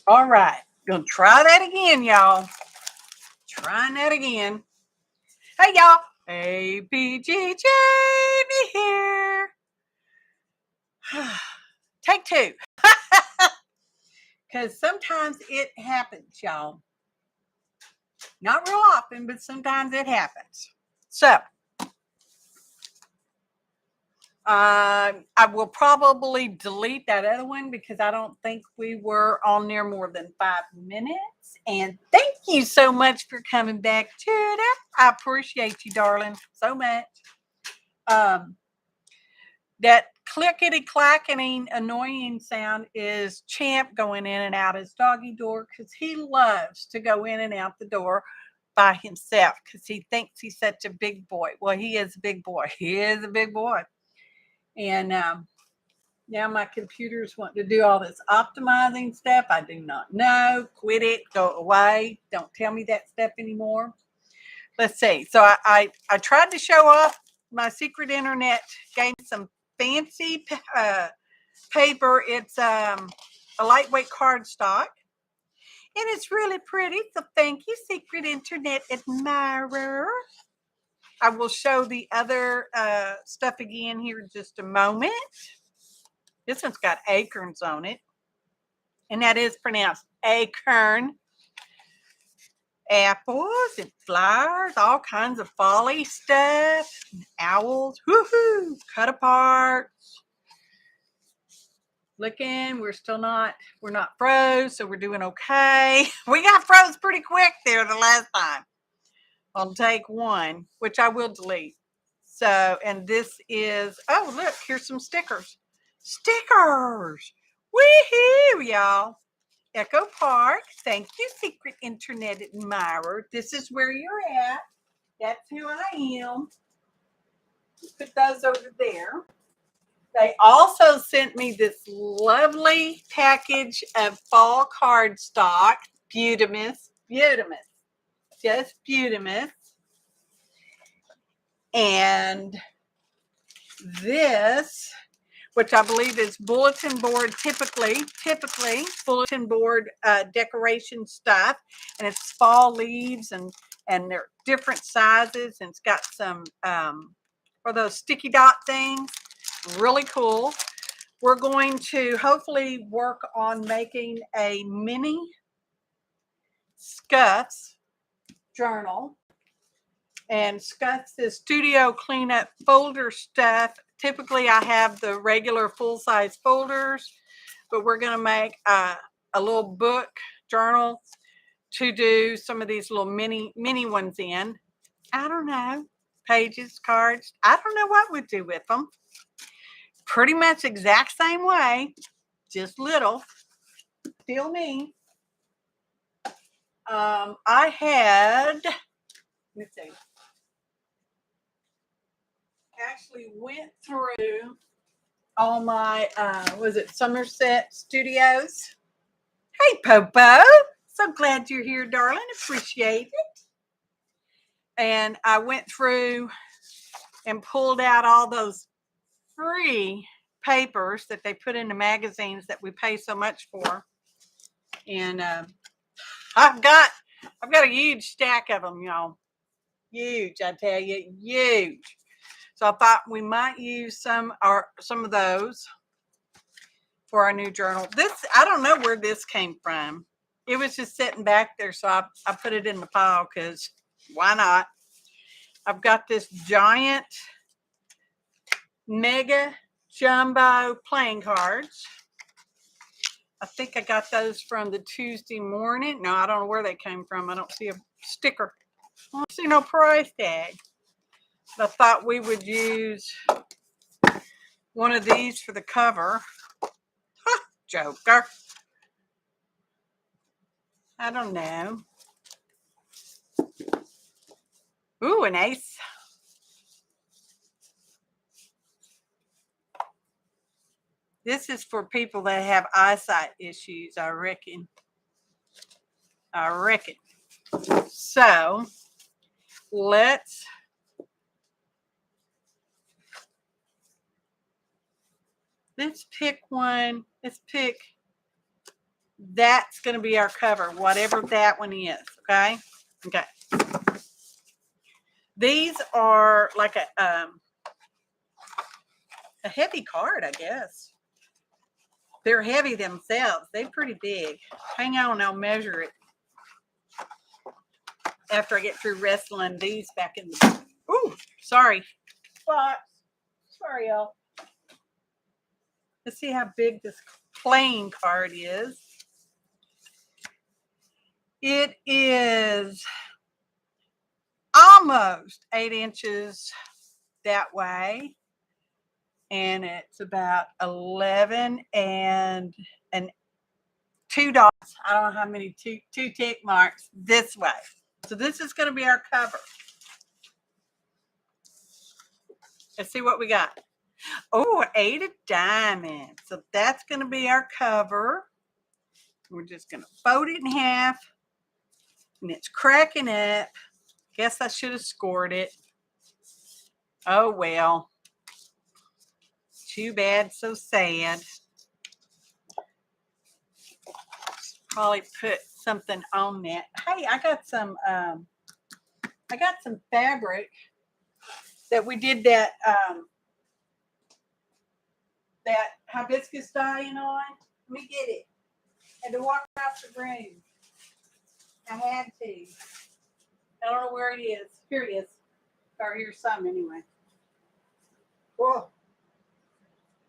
All right. Gonna try that again, y'all. Trying that again. Hey, y'all. APG Jamie here. Take two. Because sometimes it happens, y'all. Not real often, but sometimes it happens. So, I will probably delete that other one because I don't think we were on there more than 5 minutes. And thank you so much for coming back to that. I appreciate you, darling, so much. That clickety clacketing annoying sound is Champ going in and out his doggy door because he loves to go in and out the door by himself because he thinks he's such a big boy. Well, he is a big boy. He is a big boy. And now my computer's wanting to do all this optimizing stuff. I do not know. Quit it. Go away. Don't tell me that stuff anymore. Let's see. So I tried to show off my secret internet game, some fancy paper. It's a lightweight cardstock. And it's really pretty. So thank you, secret internet admirer. I will show the other stuff again here in just a moment. This one's got acorns on it. And that is pronounced acorn. Apples and flowers, all kinds of folly stuff. Owls, woohoo, cut apart. Looking, we're not froze, so we're doing okay. We got froze pretty quick there the last time. I'll take one, which I will delete. So, and this is, oh, look, here's some stickers. Stickers! Woohoo, y'all. Echo Park. Thank you, secret internet admirer. This is where you're at. That's who I am. Put those over there. They also sent me this lovely package of fall cardstock. Beautimous. Just beautimous. And this, which I believe is bulletin board, typically bulletin board decoration stuff. And it's fall leaves and they're different sizes. And it's got some, or those sticky dot things. Really cool. We're going to hopefully work on making a mini Scuffs journal. And Scuffs is studio cleanup folder stuff. Typically, I have the regular full-size folders, but we're going to make a little book journal to do some of these little mini ones in. I don't know. Pages, cards. I don't know what we'd do with them. Pretty much exact same way, just little. Still me. I had, let me see. Actually went through all my, was it Somerset Studios? Hey, Popo. So glad you're here, darling. Appreciate it. And I went through and pulled out all those free papers that they put in the magazines that we pay so much for. And I've got a huge stack of them, y'all. Huge, I tell you, huge. So I thought we might use some of those for our new journal. This, I don't know where this came from. It was just sitting back there, so I put it in the pile because why not? I've got this giant mega jumbo playing cards. I think I got those from the Tuesday morning. No, I don't know where they came from. I don't see a sticker. I don't see no price tag. I thought we would use one of these for the cover. Huh, Joker. I don't know. Ooh, an ace. This is for people that have eyesight issues, I reckon. So, let's pick one. Let's pick That's going to be our cover, whatever that one is. Okay. Okay. These are like a heavy card, I guess. They're heavy themselves. They're pretty big. Hang on, I'll measure it after I get through wrestling these back in the... Ooh, sorry. Sorry, y'all. Let's see how big this playing card is. It is almost 8 inches that way. And it's about 11 and 2 dots. I don't know how many two tick marks this way. So this is going to be our cover. Let's see what we got. Oh, 8 of diamonds. So that's going to be our cover. We're just going to fold it in half. And it's cracking up. Guess I should have scored it. Oh, well. Too bad, so sad. Probably put something on that. Hey, I got some fabric that we did that hibiscus dyeing on. Let me get it. Had to walk across the room. I had to. I don't know where it is. Here it is. Or here's some anyway. Whoa.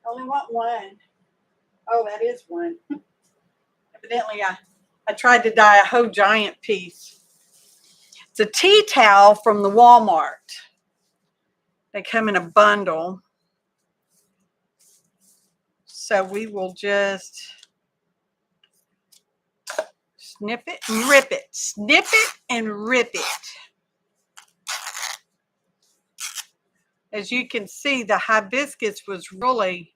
I only want one. Oh, that is one. Evidently, I tried to dye a whole giant piece. It's a tea towel from the Walmart. They come in a bundle. So we will just snip it and rip it. Snip it and rip it. As you can see, the hibiscus was really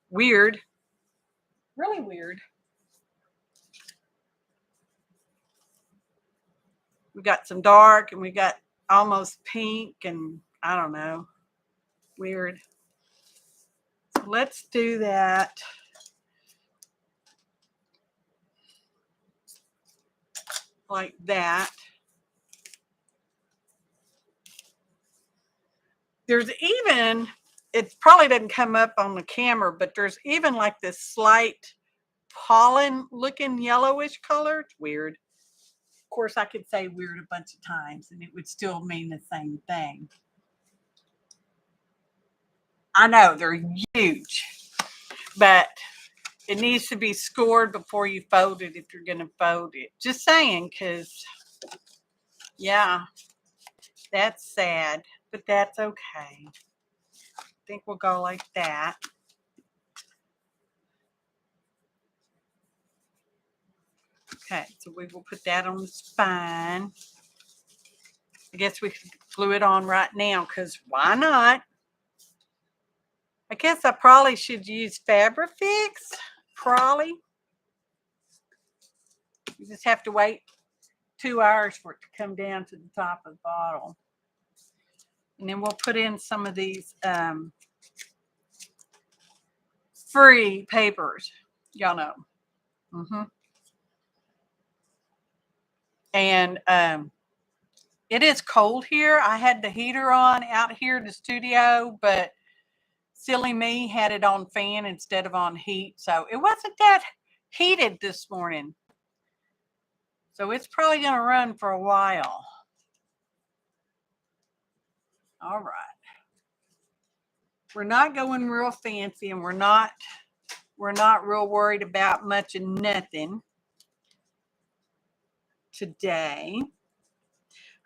weird. Really weird. We got some dark and we got almost pink and I don't know. Weird. So let's do that. Like that. There's even, it probably doesn't come up on the camera, but there's even like this slight pollen looking yellowish color. It's weird. Of course, I could say weird a bunch of times and it would still mean the same thing. I know they're huge, but it needs to be scored before you fold it if you're going to fold it. Just saying, because, yeah, that's sad, but that's okay. I think we'll go like that. Okay, so we will put that on the spine. I guess we could glue it on right now because why not? I guess I probably should use Fabrifix. Probably. You just have to wait 2 hours for it to come down to the top of the bottle. And then we'll put in some of these free papers. Y'all know. And it is cold here. I had the heater on out here in the studio, but silly me had it on fan instead of on heat. So it wasn't that heated this morning. So it's probably going to run for a while. All right. We're not going real fancy and we're not real worried about much of nothing today.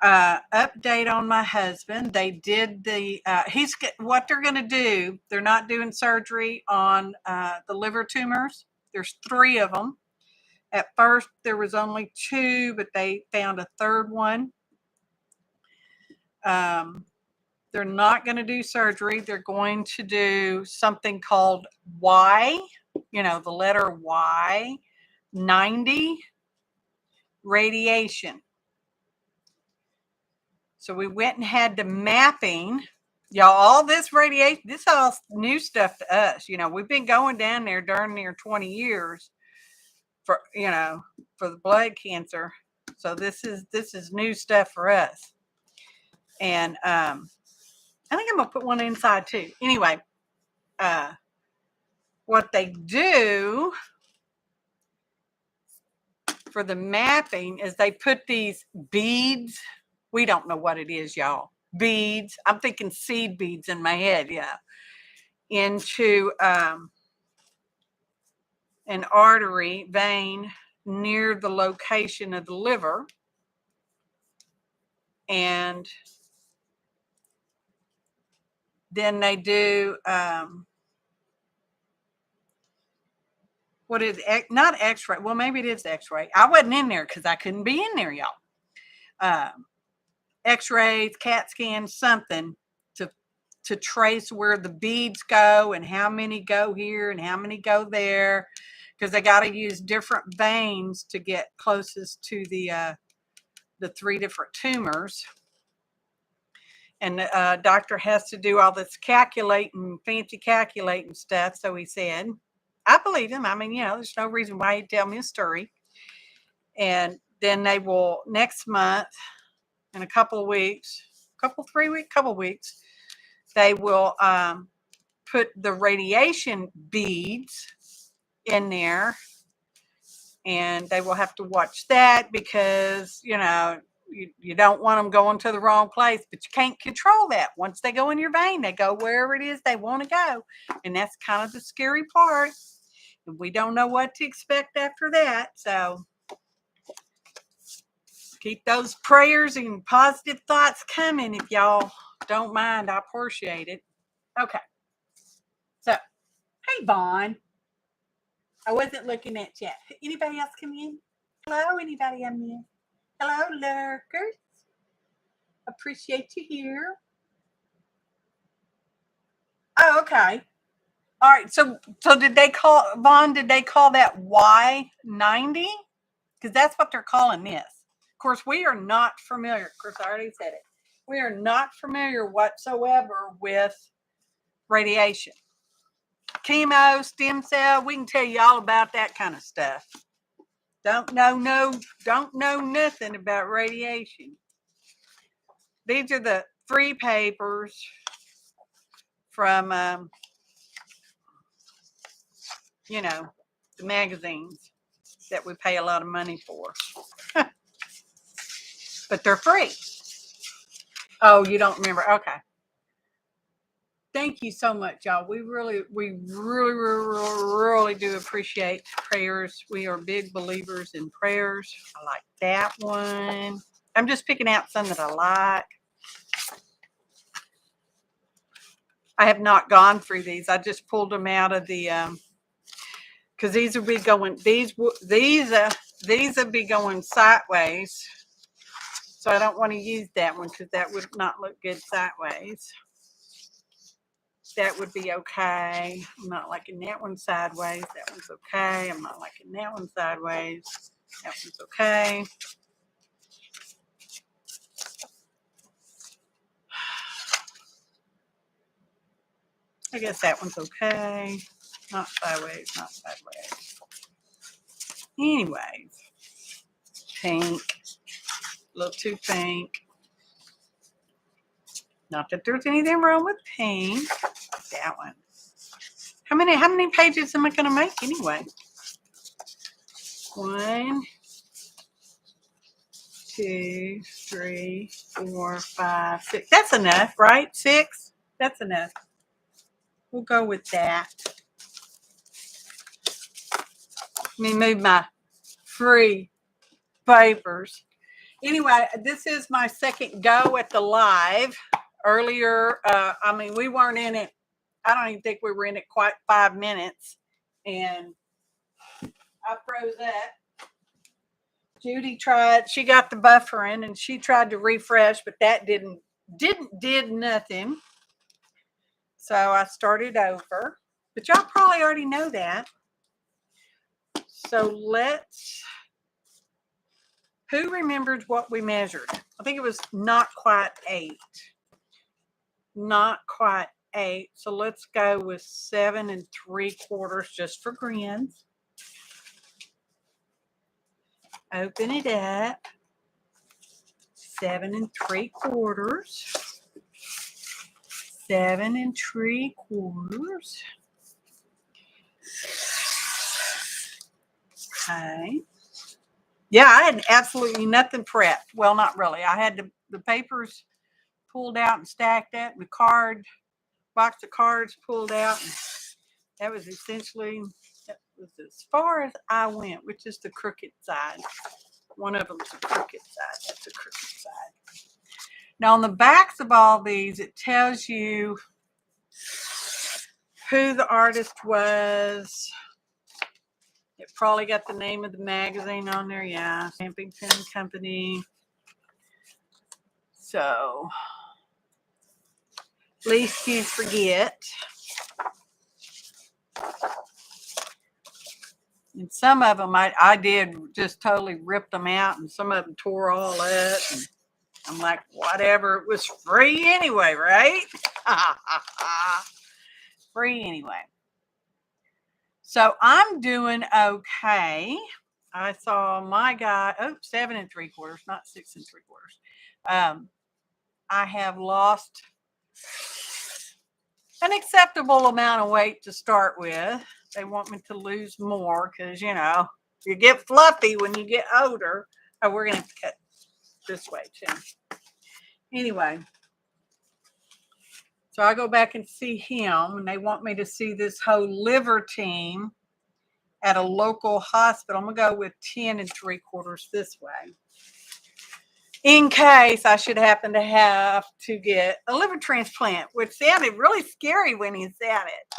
Update on my husband. They did the, what they're going to do, they're not doing surgery on the liver tumors. There's 3 of them. At first, there was only 2, but they found a 3rd one. They're not going to do surgery. They're going to do something called Y, the letter Y, 90 radiation. So we went and had the mapping. Y'all, all this radiation, this is all new stuff to us. We've been going down there darn near 20 years. for, you know, for the blood cancer. So this is new stuff for us. And I think I'm gonna put one inside too. Anyway, what they do for the mapping is they put these beads. We don't know what it is, y'all. Beads. I'm thinking seed beads in my head. Yeah. Into an artery vein near the location of the liver. And then they do what is not X-ray? Well, maybe it is X-ray. I wasn't in there because I couldn't be in there, y'all. X-rays, CAT scans, something to trace where the beads go and how many go here and how many go there, because they got to use different veins to get closest to the 3 different tumors. And the doctor has to do all this calculating, fancy calculating stuff. So he said, I believe him. I mean, you know, there's no reason why he'd tell me a story. And then they will next month, in a couple of weeks, couple weeks, they will put the radiation beads in there, and they will have to watch that because, you know, you don't want them going to the wrong place, but you can't control that. Once they go in your vein, they go wherever it is they want to go. And that's kind of the scary part. And we don't know what to expect after that. So keep those prayers and positive thoughts coming if y'all don't mind. I appreciate it. Okay. So, hey, Vaughn. I wasn't looking at chat. Anybody else come in? Hello, anybody come in? Hello, lurkers. Appreciate you here. Oh, okay. All right. So did they call, Vaughn, did they call that Y90? Because that's what they're calling this. Of course, we are not familiar. Of course, I already said it. We are not familiar whatsoever with radiation. Chemo, stem cell, we can tell you all about that kind of stuff. Don't know nothing about radiation. These are the free papers from, you know, the magazines that we pay a lot of money for. But they're free. Oh, you don't remember? Okay. Thank you so much, y'all. We really do appreciate prayers. We are big believers in prayers. I like that one. I'm just picking out some that I like. I have not gone through these. I just pulled them out of the because these will be going these will be going sideways. So I don't want to use that one because that would not look good sideways. That would be okay. I'm not liking that one sideways. That one's okay. I'm not liking that one sideways. That one's okay. I guess that one's okay. Not sideways, not sideways. Anyways, pink. A little too pink. Not that there's anything wrong with pink. That one. How many pages am I going to make anyway? 1, 2, 3, 4, 5, 6. That's enough, right? 6? That's enough. We'll go with that. Let me move my free papers. Anyway, this is my second go at the live. Earlier, I mean, we weren't in it. I don't even think we were in it quite 5 minutes. And I froze up. Judy tried, she got the buffering and she tried to refresh, but that did nothing. So I started over. But y'all probably already know that. So who remembered what we measured? I think it was not quite 8. Not quite 8. So let's go with 7 3/4 just for grins. Open it up. 7 3/4. 7 3/4. Okay. Yeah, I had absolutely nothing prepped. Well, not really. I had the papers pulled out and stacked up, and the box of cards pulled out. And that was essentially, that was as far as I went, which is the crooked side. One of them's the crooked side. That's the crooked side. Now, on the backs of all these, it tells you who the artist was. It probably got the name of the magazine on there. Yeah, Stampington Company. So, at least you forget. And some of them I did just totally rip them out, and some of them tore all up. And I'm like, whatever, it was free anyway, right? Free anyway. So I'm doing okay. I saw my guy, 7 3/4, not 6 3/4. I have lost an acceptable amount of weight to start with. They want me to lose more because, you get fluffy when you get older. Oh, we're going to have to cut this way too. Anyway, so I go back and see him, and they want me to see this whole liver team at a local hospital. I'm going to go with 10 3/4 this way, in case I should happen to have to get a liver transplant, which sounded really scary when he said it.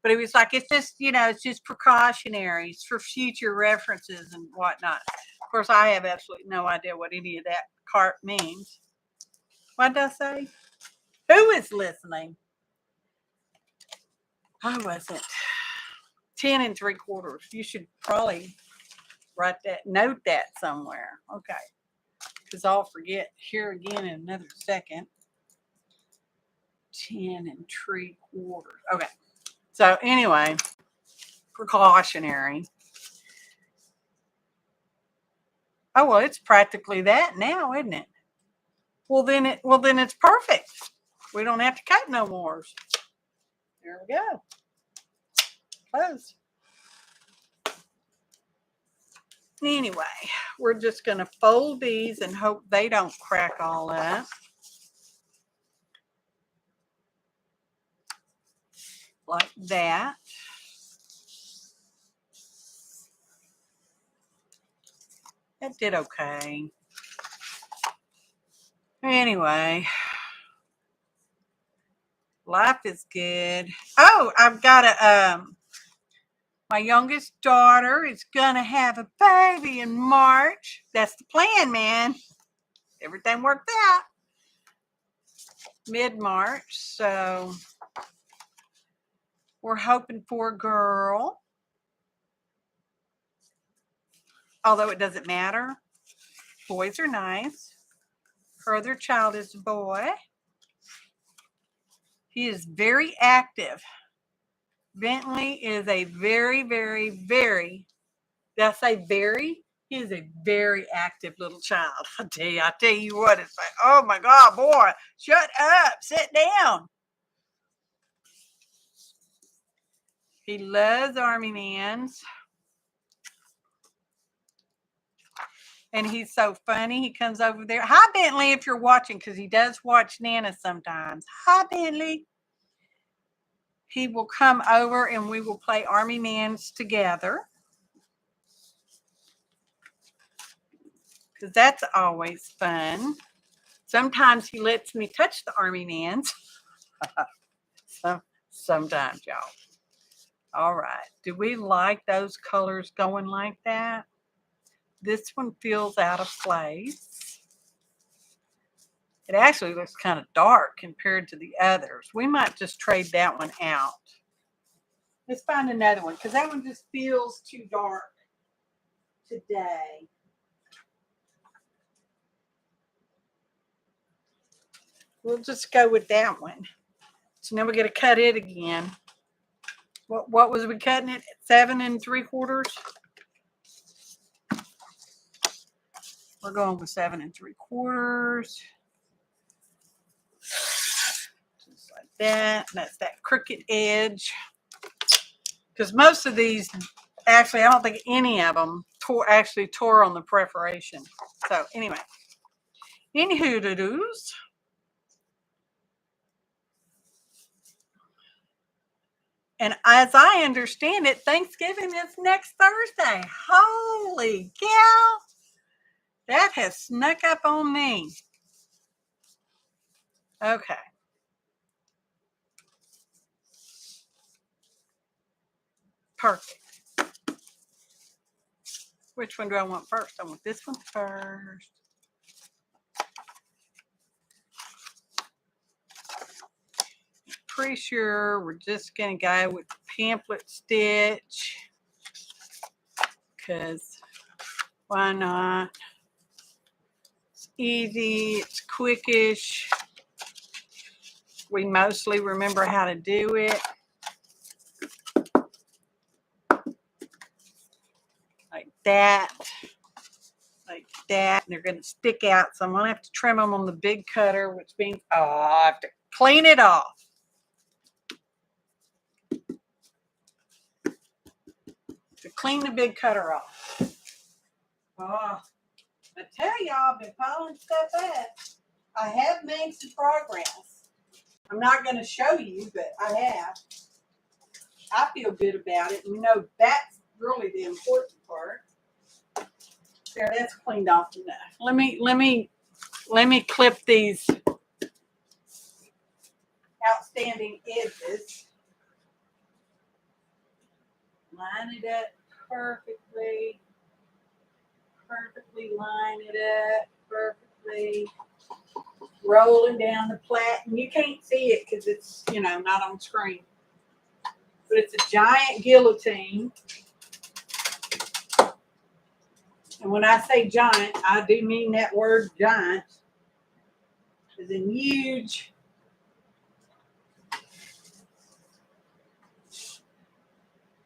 But he was like, it's just, it's just precautionary. It's for future references and whatnot. Of course, I have absolutely no idea what any of that part means. What did I say? Who is listening? I wasn't. 10 3/4. You should probably note that somewhere. Okay. Because I'll forget here again in another second. 10 3/4. Okay. So anyway, precautionary. Oh, well, it's practically that now, isn't it? Well, then it's perfect. We don't have to cut no more. There we go. Close. Anyway, we're just going to fold these and hope they don't crack all up. Like that. That did okay. Anyway, life is good. Oh, I've got my youngest daughter is gonna have a baby in March. That's the plan, man. Everything worked out. Mid-March, so we're hoping for a girl. Although it doesn't matter. Boys are nice. Her other child is a boy. He is very active. Bentley is a very, very, very, did I say very? He is a very active little child. I tell you what, it's like, oh my God, boy, shut up, sit down. He loves Army Mans. And he's so funny. He comes over there. Hi, Bentley, if you're watching, because he does watch Nana sometimes. Hi, Bentley. He will come over and we will play Army Mans together. Because that's always fun. Sometimes he lets me touch the Army Mans. Sometimes, y'all. All right. Do we like those colors going like that? This one feels out of place. It actually looks kind of dark compared to the others. We might just trade that one out. Let's find another one because that one just feels too dark today. We'll just go with that one. So now we're going to cut it again. What was we cutting it? 7 3/4? We're going with 7 3/4. Just like that. That's that crooked edge. Because most of these, actually, I don't think any of them actually tore on the perforation. So anyway, anywho to do's. And as I understand it, Thanksgiving is next Thursday. Holy cow! That has snuck up on me. Okay. Perfect. Which one do I want first? I want this one first. Pretty sure we're just going to go with the pamphlet stitch. Because why not? It's easy. It's quickish. We mostly remember how to do it. Like that. Like that. And they're going to stick out. So I'm going to have to trim them on the big cutter, which means I have to clean it off. To clean the big cutter off. Oh, I tell y'all, I've been piling stuff up. I have made some progress. I'm not going to show you, but I have. I feel good about it. You know, that's really the important part. There, that's cleaned off enough. Let me clip these outstanding edges. Line it up perfectly. Perfectly line it up. Perfectly. Rolling down the plait. And you can't see it because it's, you know, not on screen. But it's a giant guillotine. And when I say giant, I do mean that word giant. As in huge.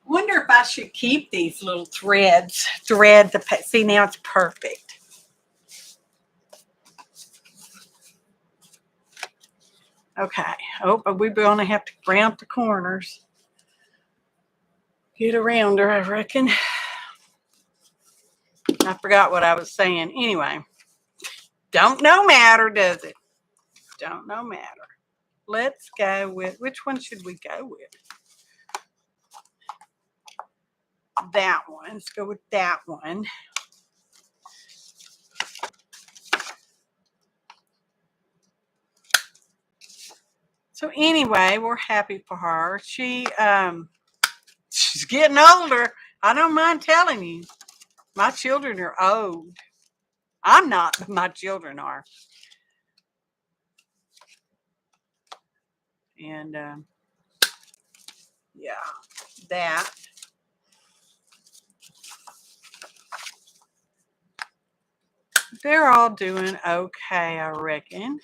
Wonder if I should keep these little threads. See, now it's perfect. Okay. Oh, but we're going to have to round the corners. Get around her, I reckon. I forgot what I was saying. Anyway. Don't no matter, does it? Don't no matter. Let's go with, which one should we go with? That one. Let's go with that one. So anyway, we're happy for her. She's getting older. I don't mind telling you. My children are old. I'm not, but my children are. And yeah, that. They're all doing okay, I reckon.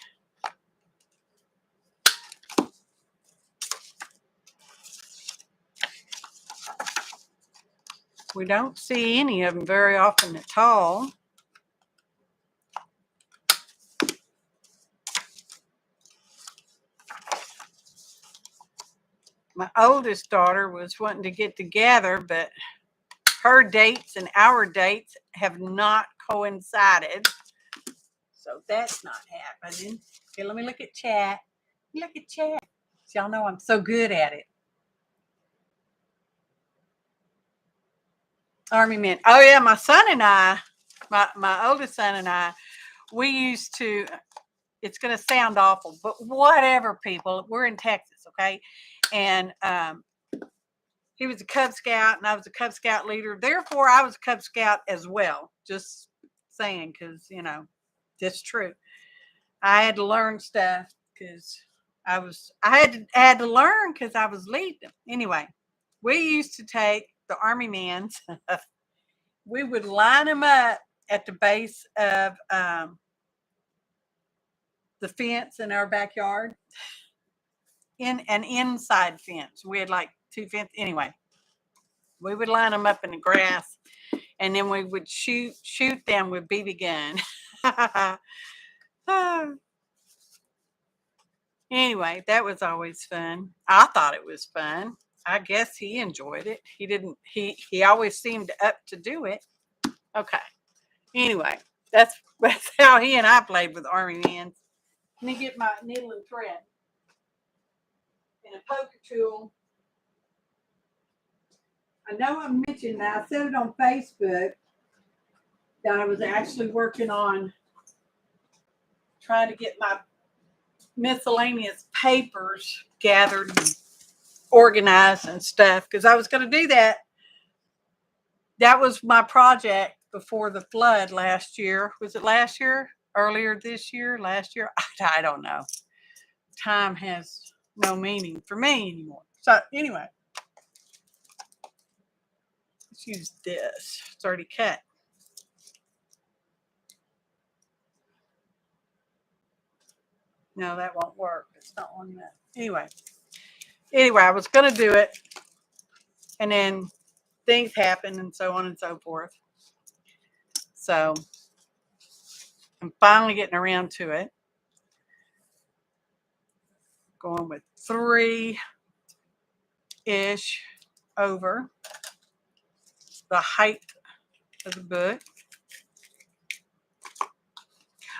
We don't see any of them very often at all. My oldest daughter was wanting to get together, but her dates and our dates have not coincided. So that's not happening. Okay, let me look at chat. Look at chat. Y'all know I'm so good at it. Army men. Oh yeah, my son and I, my oldest son and I, we used to, it's going to sound awful, but whatever, people. We're in Texas, okay? And he was a Cub Scout and I was a Cub Scout leader. Therefore, I was a Cub Scout as well. Just saying, because, you know, that's true. I had to learn stuff because I had to learn because I was leading. Anyway, we used to take the Army men. We would line them up at the base of the fence in our backyard. In an inside fence. We had like 2 fences. Anyway, we would line them up in the grass and then we would shoot them with BB gun. Anyway, that was always fun. I thought it was fun. I guess he enjoyed it. He didn't. He always seemed up to do it. Okay. Anyway, that's how he and I played with Army Men. Let me get my needle and thread and a poker tool. I know I mentioned that. I said it on Facebook that I was actually working on trying to get my miscellaneous papers gathered and organized and stuff, because I was going to do that. That was my project before the flood last year. Was it last year? Earlier this year? Last year? I don't know. Time has no meaning for me anymore. So anyway, let's use this. It's already cut. No, that won't work. It's not on that. Anyway, I was going to do it, and then things happen and so on and so forth. So I'm finally getting around to it. Going with 3-ish over the height of the book.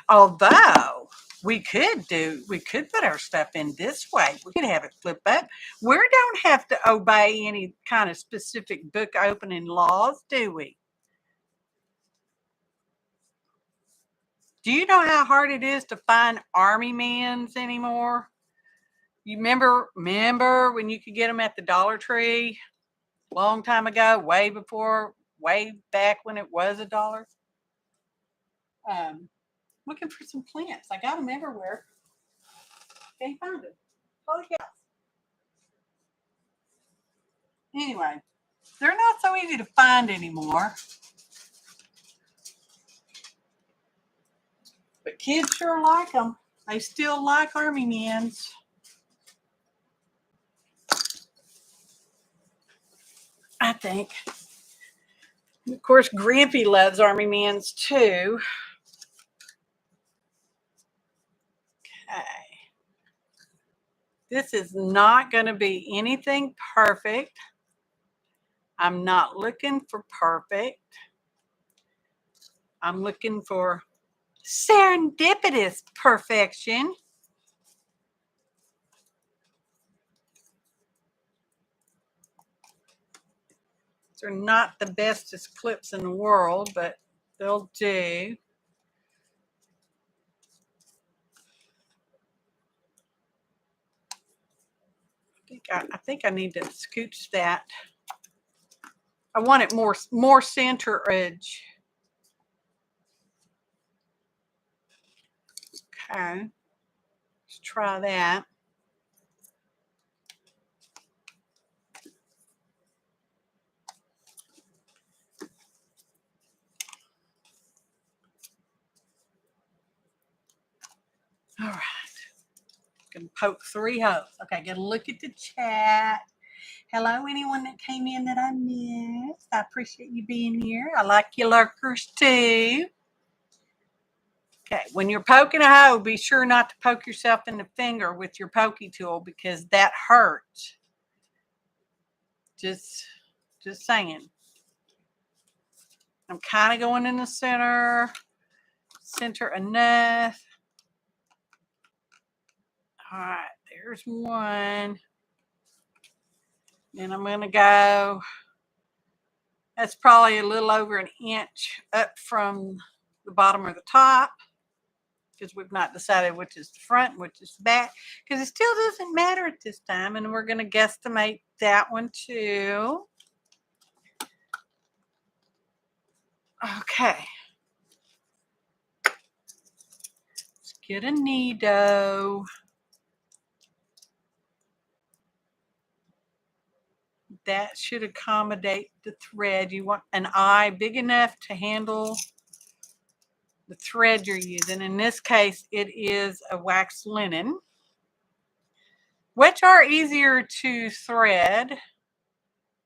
Although we could put our stuff in this way. We could have it flip up. We don't have to obey any kind of specific book opening laws, do we? Do you know how hard it is to find Army Men's anymore? You remember when you could get them at the Dollar Tree a long time ago, way back when it was $1? Looking for some plants. I got them everywhere. Can't find them. Holy cow. Anyway, they're not so easy to find anymore. But kids sure like them. They still like Army Men's. I think. Of course, Grampy loves Army Men's too. Okay. This is not going to be anything perfect. I'm not looking for perfect. I'm looking for serendipitous perfection. They're not the bestest clips in the world, but they'll do. I think I need to scooch that. I want it more center edge. Okay, let's try that. All right, gonna poke 3 holes. Okay, gotta look at the chat. Hello, anyone that came in that I missed. I appreciate you being here. I like you lurkers too. Okay, when you're poking a hole, be sure not to poke yourself in the finger with your pokey tool, because that hurts. Just saying. I'm kind of going in the center enough. All right, there's one. And I'm going to go, that's probably a little over 1 inch up from the bottom or the top, because we've not decided which is the front and which is the back, because it still doesn't matter at this time. And we're going to guesstimate that one too. Okay. Let's get a needle. That should accommodate the thread. You want an eye big enough to handle the thread you're using. In this case, it is a wax linen, which are easier to thread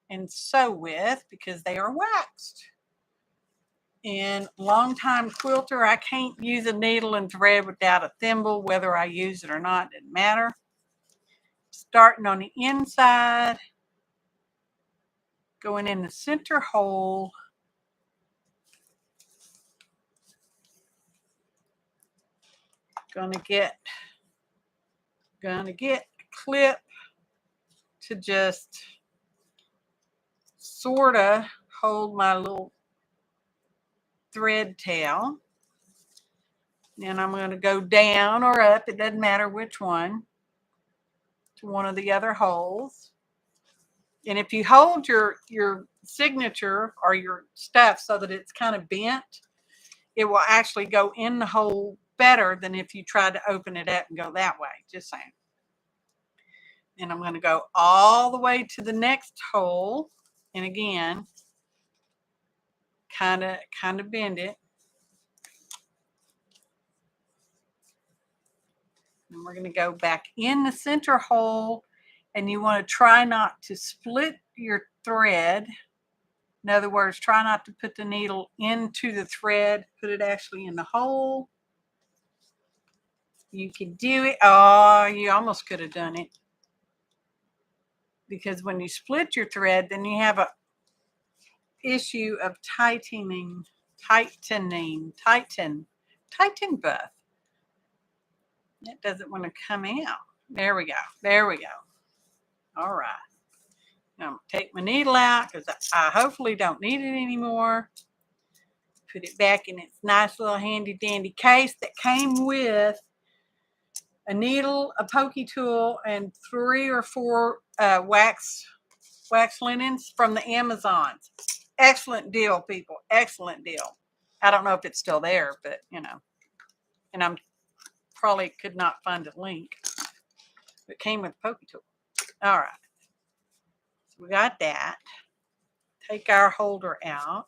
and sew with because they are waxed. And longtime quilter, I can't use a needle and thread without a thimble. Whether I use it or not, doesn't matter. Starting on the inside, going in the center hole. Gonna get a clip to just sort of hold my little thread tail. And I'm going to go down or up, it doesn't matter which one, to one of the other holes. And if you hold your signature or your stuff so that it's kind of bent, it will actually go in the hole better than if you tried to open it up and go that way. Just saying. And I'm going to go all the way to the next hole. And again, kind of bend it. And we're going to go back in the center hole, and you want to try not to split your thread. In other words, try not to put the needle into the thread, put it actually in the hole. You can do it. Oh, you almost could have done it. Because when you split your thread, then you have a issue of tighten buff. It doesn't want to come out. There we go. All right. Now I'm going to take my needle out because I hopefully don't need it anymore. Put it back in its nice little handy dandy case that came with a needle, a pokey tool, and 3 or 4 wax linens from the Amazons. Excellent deal, people. Excellent deal. I don't know if it's still there, but you know, and I'm probably could not find a link. It came with a pokey tool. All right. So we got that. Take our holder out.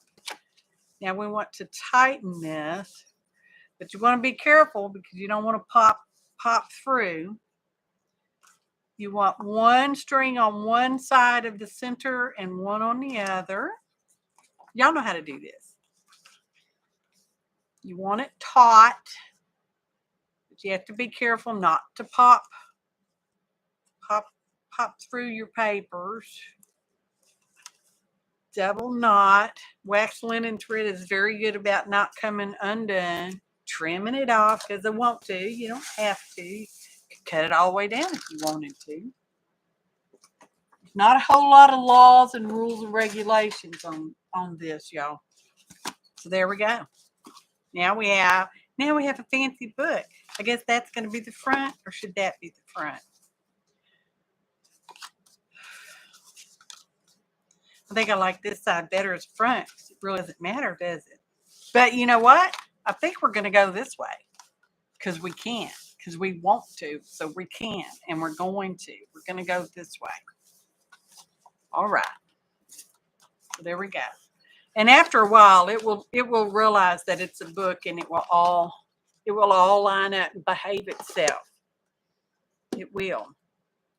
Now we want to tighten this, but you want to be careful because you don't want to pop through. You want one string on one side of the center and one on the other. Y'all know how to do this. You want it taut, but you have to be careful not to pop through your papers. Double knot. Wax linen thread is very good about not coming undone. Trimming it off because I want to. You don't have to. You could cut it all the way down if you wanted to. Not a whole lot of laws and rules and regulations on this, y'all. So there we go. Now we have a fancy book. I guess that's going to be the front, or should that be the front? I think I like this side better as front. It really doesn't matter, does it? But you know what? I think we're going to go this way because we can, because we want to, so we can, and we're going to. We're going to go this way. All right. So there we go. And after a while, it will realize that it's a book, and it will all line up and behave itself. It will.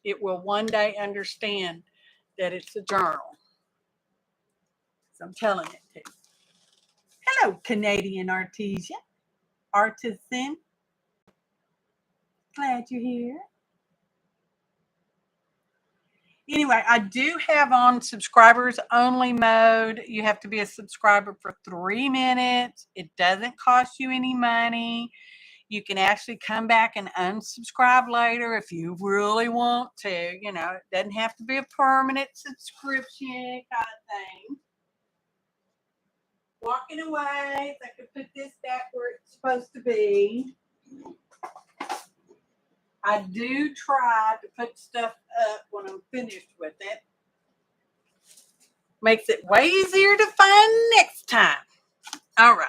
It will one day understand that it's a journal. So I'm telling it to. Hello, Canadian artisan. Glad you're here. Anyway, I do have on subscribers only mode. You have to be a subscriber for 3 minutes. It doesn't cost you any money. You can actually come back and unsubscribe later if you really want to. You know, it doesn't have to be a permanent subscription kind of thing. Walking away, I could put this back where it's supposed to be. I do try to put stuff up when I'm finished with it. Makes it way easier to find next time. All right.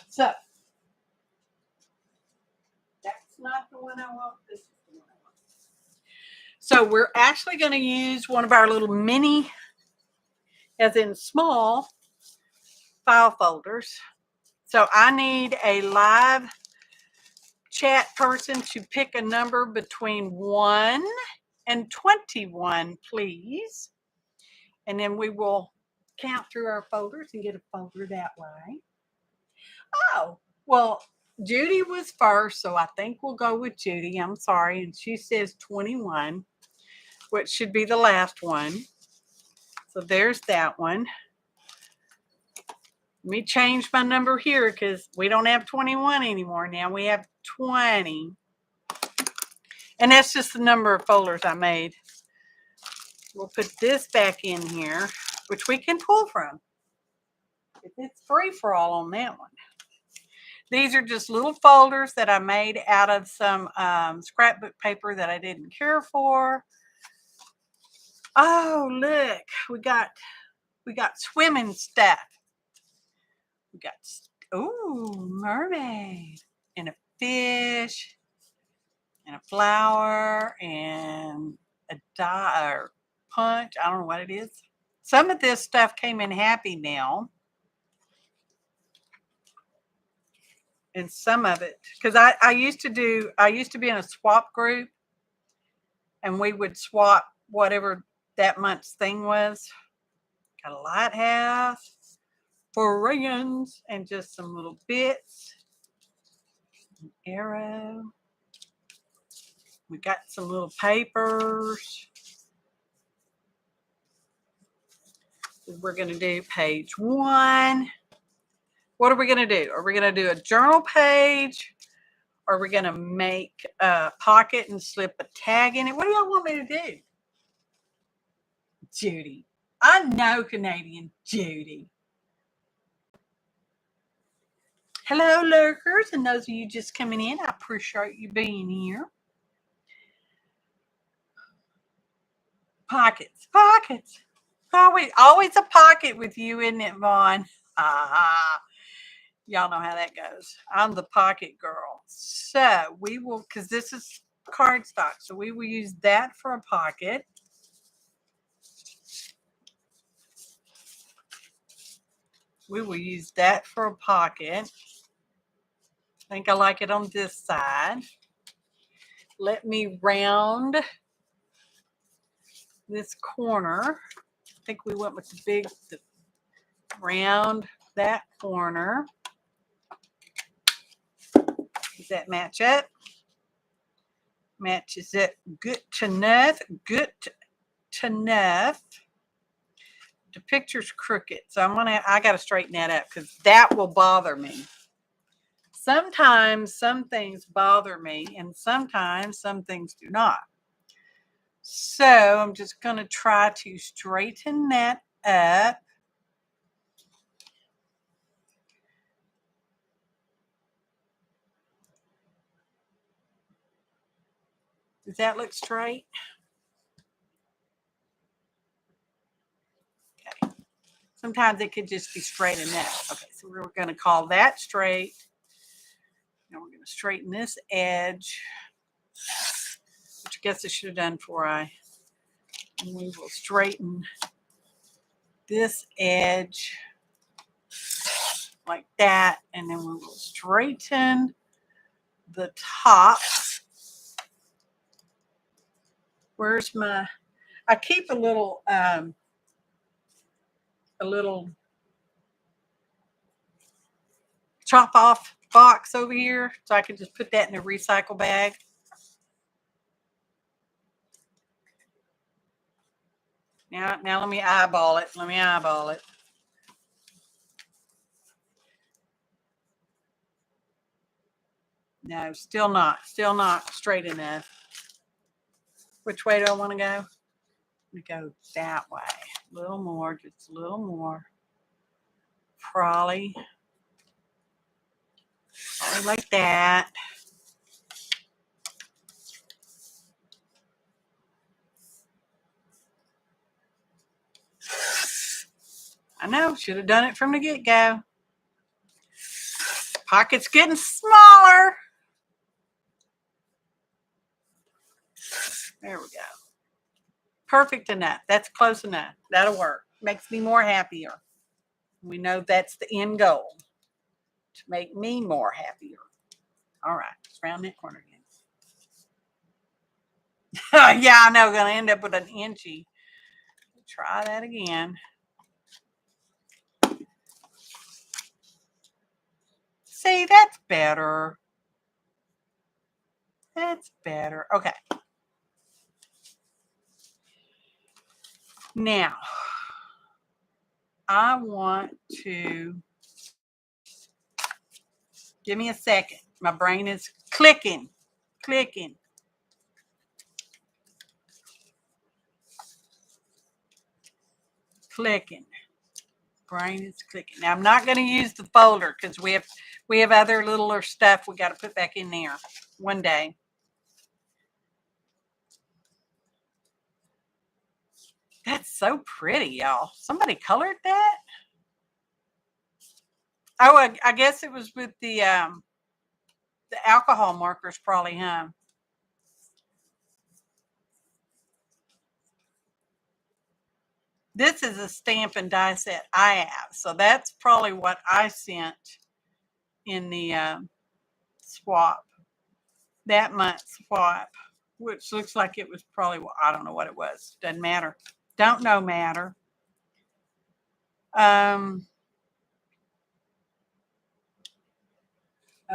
So, that's not the one I want. This is the one I want. So, we're actually going to use one of our little mini, as in small, file folders. So, I need a live chat person to pick a number between 1 and 21, please. And then we will count through our folders and get a folder that way. Oh, well, Judy was first, so I think we'll go with Judy. I'm sorry. And she says 21, which should be the last one. So there's that one. Let me change my number here because we don't have 21 anymore. Now we have 20. And that's just the number of folders I made. We'll put this back in here, which we can pull from. It's free for all on that one. These are just little folders that I made out of some scrapbook paper that I didn't care for. Oh, look, we got swimming stuff. We got, ooh, mermaid and a fish and a flower and a punch. I don't know what it is. Some of this stuff came in Happy Mail. And some of it, because I used to be in a swap group, and we would swap whatever that month's thing was. Got a lighthouse, for rings, and just some little bits. An arrow. We got some little papers. We're going to do page 1. What are we going to do? Are we going to do a journal page? Or are we going to make a pocket and slip a tag in it? What do y'all want me to do? Judy. I know Canadian Judy. Hello, lurkers, and those of you just coming in, I appreciate you being here. Pockets. Always a pocket with you, isn't it, Vaughn? Y'all know how that goes. I'm the pocket girl. So we will, because this is cardstock, so we will use that for a pocket. We will use that for a pocket. I think I like it on this side. Let me round this corner. I think we went with the round that corner. Does that match up? Matches it good to enough. Good to enough. The picture's crooked, so I gotta straighten that up because that will bother me. Sometimes some things bother me, and sometimes some things do not. So I'm just gonna try to straighten that up. Does that look straight? Okay. Sometimes it could just be straight enough. Okay, so we're going to call that straight. Now we're going to straighten this edge, which I guess I should have done before and we will straighten this edge like that, and then we will straighten the top. Where's my, I keep a little chop off box over here, so I can just put that in a recycle bag. Now let me eyeball it. No, still not straight enough. Which way do I want to go? I'm going to go that way. A little more, just a little more. Probably like that. I know, should have done it from the get-go. Pocket's getting smaller. There we go. Perfect enough. That's close enough. That'll work. Makes me more happier. We know that's the end goal, to make me more happier. All right, let's round that corner again. Yeah, I know. Going to end up with an inchy. Try that again. See, that's better. That's better. Okay. Now, I want to, give me a second. My brain is clicking. Clicking. Brain is clicking. Now I'm not going to use the folder because we have other littler stuff we got to put back in there one day. That's so pretty, y'all. Somebody colored that? Oh, I guess it was with the alcohol markers probably, huh? This is a stamp and die set I have. So that's probably what I sent in the swap. That month swap, which looks like it was probably, I don't know what it was. Doesn't matter. Don't know matter. I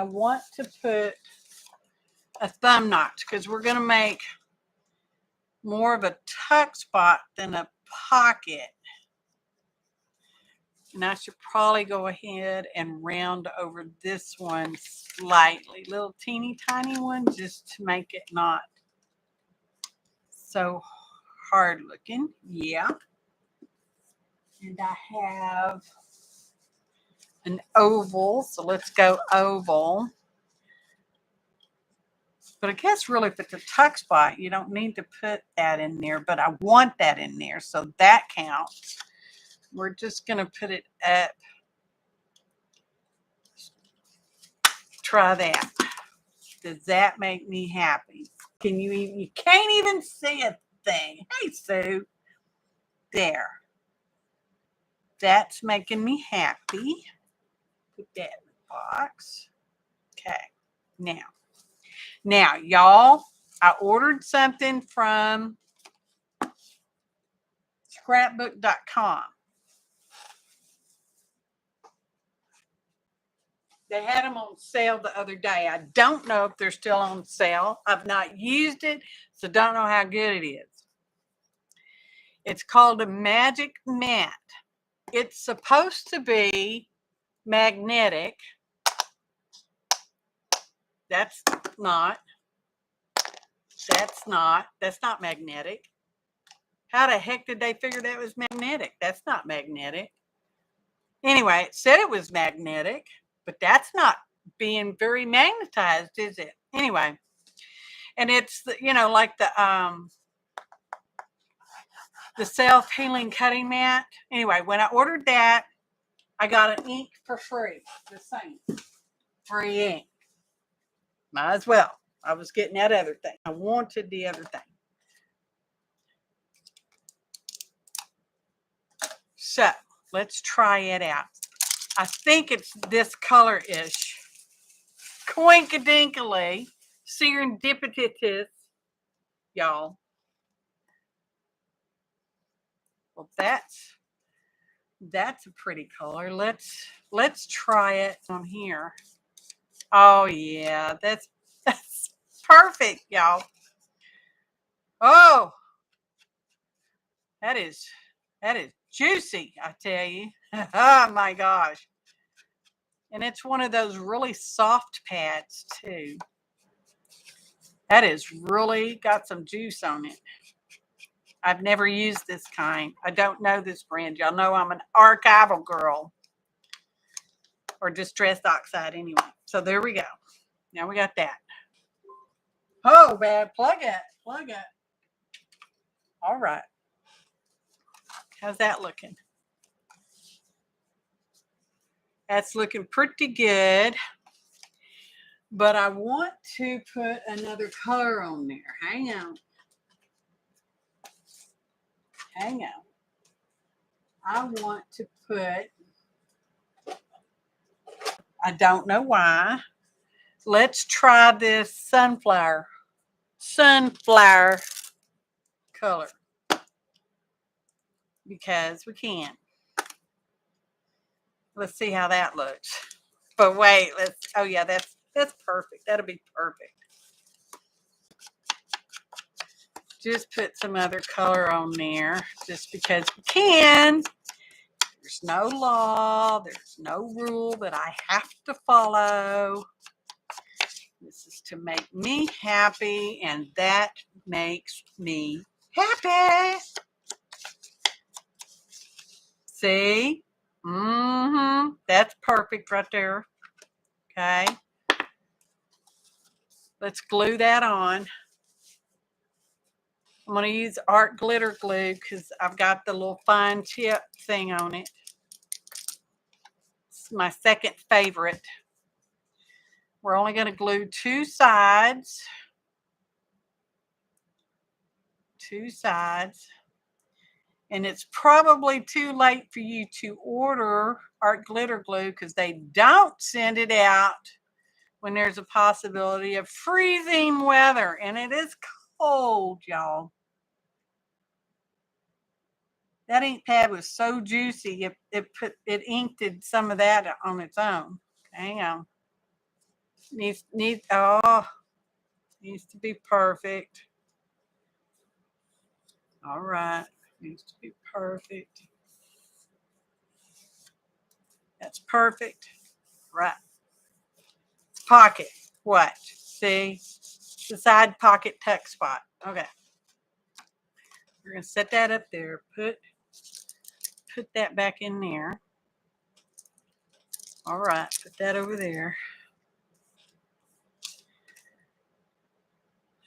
want to put a thumb notch because we're going to make more of a tuck spot than a pocket. And I should probably go ahead and round over this one slightly, little teeny tiny one, just to make it not so hard looking. Yeah. And I have an oval, so let's go oval. But I guess really if it's a tuck spot, you don't need to put that in there, but I want that in there, so that counts. We're just going to put it up. Try that. Does that make me happy? You can't even see a thing. Hey, Sue. There. That's making me happy. Put that in the box. Okay. Now, y'all, I ordered something from scrapbook.com. They had them on sale the other day. I don't know if they're still on sale. I've not used it, so don't know how good it is. It's called a Magic Mat. It's supposed to be magnetic. That's not magnetic. How the heck did they figure that was magnetic? That's not magnetic. Anyway, it said it was magnetic, but that's not being very magnetized, is it? Anyway, and it's, like the self-healing cutting mat. Anyway, when I ordered that, I got an ink for free. The same. Free ink. Might as well. I was getting that other thing. I wanted the other thing. So, let's try it out. I think it's this color-ish. Coinkadinkly. Serendipitous, y'all. Well, that's a pretty color. Let's try it on here. Oh yeah, that's perfect, y'all. Oh, that is juicy, I tell you. Oh my gosh. And it's one of those really soft pads too. That is really got some juice on it. I've never used this kind. I don't know this brand. Y'all know I'm an archival girl. Or distressed oxide anyway. So there we go. Now we got that. Oh, bad. Plug it. All right. How's that looking? That's looking pretty good. But I want to put another color on there. Hang on. I want to put, I don't know why. Let's try this sunflower color. Because we can. Let's see how that looks. But wait, oh yeah, that's perfect. That'll be perfect. Just put some other color on there just because we can. There's no law, there's no rule that I have to follow. This is to make me happy, and that makes me happy. See? That's perfect right there. Okay. Let's glue that on. I'm going to use art glitter glue because I've got the little fine tip thing on it. It's my second favorite. We're only going to glue two sides. Two sides. And it's probably too late for you to order art glitter glue because they don't send it out when there's a possibility of freezing weather. And it is cold, y'all. That ink pad was so juicy, it inked some of that on its own. Hang on. Needs to be perfect. All right. Needs to be perfect. That's perfect. Right. Pocket. What? See? The side pocket tuck spot. Okay. We're going to set that up there. Put that back in there. All right. Put that over there.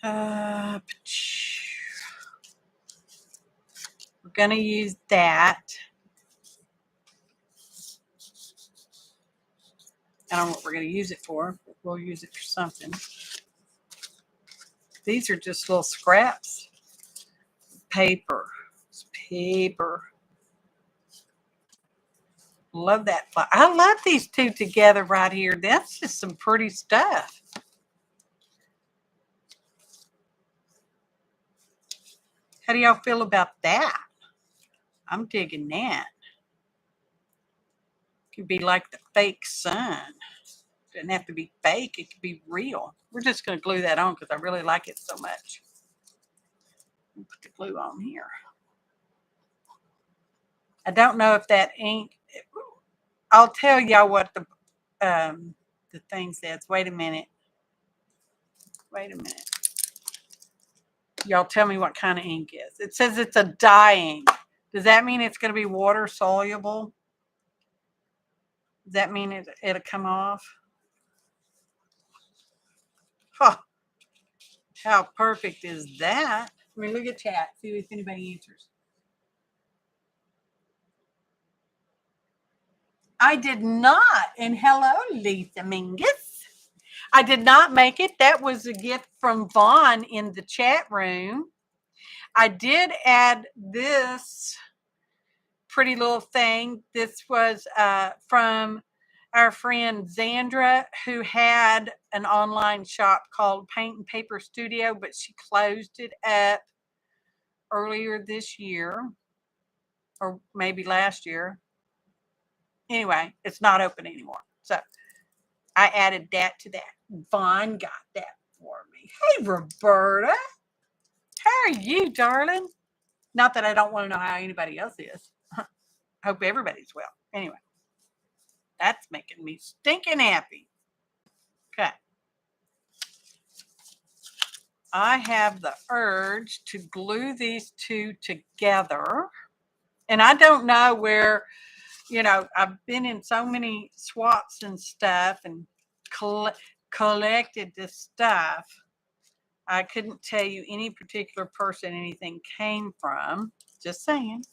We're going to use that. I don't know what we're going to use it for, but we'll use it for something. These are just little scraps. Paper. It's paper. Love that. I love these two together right here. That's just some pretty stuff. How do y'all feel about that? I'm digging that. It could be like the fake sun. It doesn't have to be fake. It could be real. We're just going to glue that on because I really like it so much. Put the glue on here. I don't know if that ink. I'll tell y'all what the thing says. Wait a minute. Y'all tell me what kind of ink is. It says it's a dye ink. Does that mean it's going to be water soluble? Does that mean it'll come off? Huh. How perfect is that? I mean, look at chat. See if anybody answers. I did not. And hello, Lisa Mingus. I did not make it. That was a gift from Vaughn in the chat room. I did add this pretty little thing. This was from our friend Zandra, who had an online shop called Paint and Paper Studio, but she closed it up earlier this year, or maybe last year. Anyway, it's not open anymore. So I added that to that. Vaughn got that for me. Hey, Roberta. How are you, darling? Not that I don't want to know how anybody else is. Hope everybody's well. Anyway, that's making me stinking happy. Okay. I have the urge to glue these two together. And I don't know where, I've been in so many swaps and stuff and collected this stuff. I couldn't tell you any particular person anything came from. Just saying.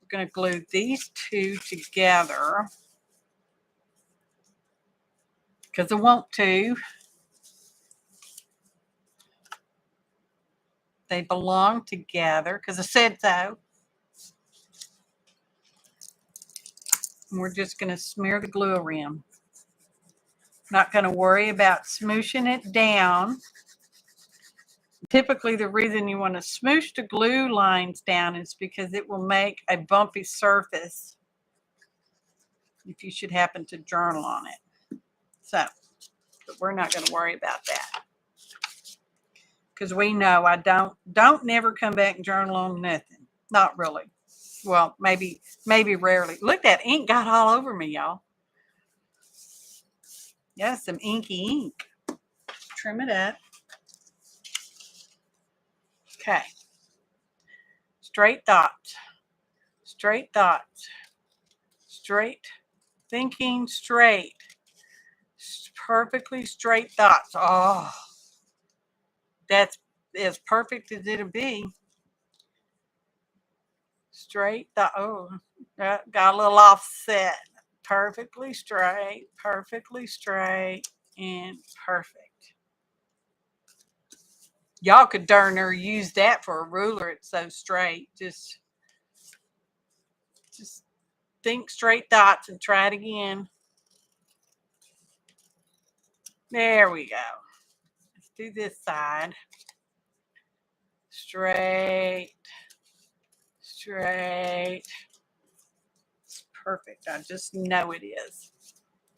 We're going to glue these two together because I want to. They belong together because I said so. And we're just going to smear the glue around. Not going to worry about smooshing it down. Typically, the reason you want to smoosh the glue lines down is because it will make a bumpy surface if you should happen to journal on it. So, but we're not going to worry about that. Because we know I don't never come back and journal on nothing. Not really. Well, maybe rarely. Look, that ink got all over me, y'all. Yeah, some inky ink. Trim it up. Okay. Straight dots. Straight dots. Straight. Thinking straight. Perfectly straight dots. Oh, that's as perfect as it'll be. Straight dot. Oh, got a little offset. Perfectly straight, and perfect. Y'all could darn near use that for a ruler. It's so straight. Just think straight dots and try it again. There we go. Let's do this side. Straight. It's perfect. I just know it is.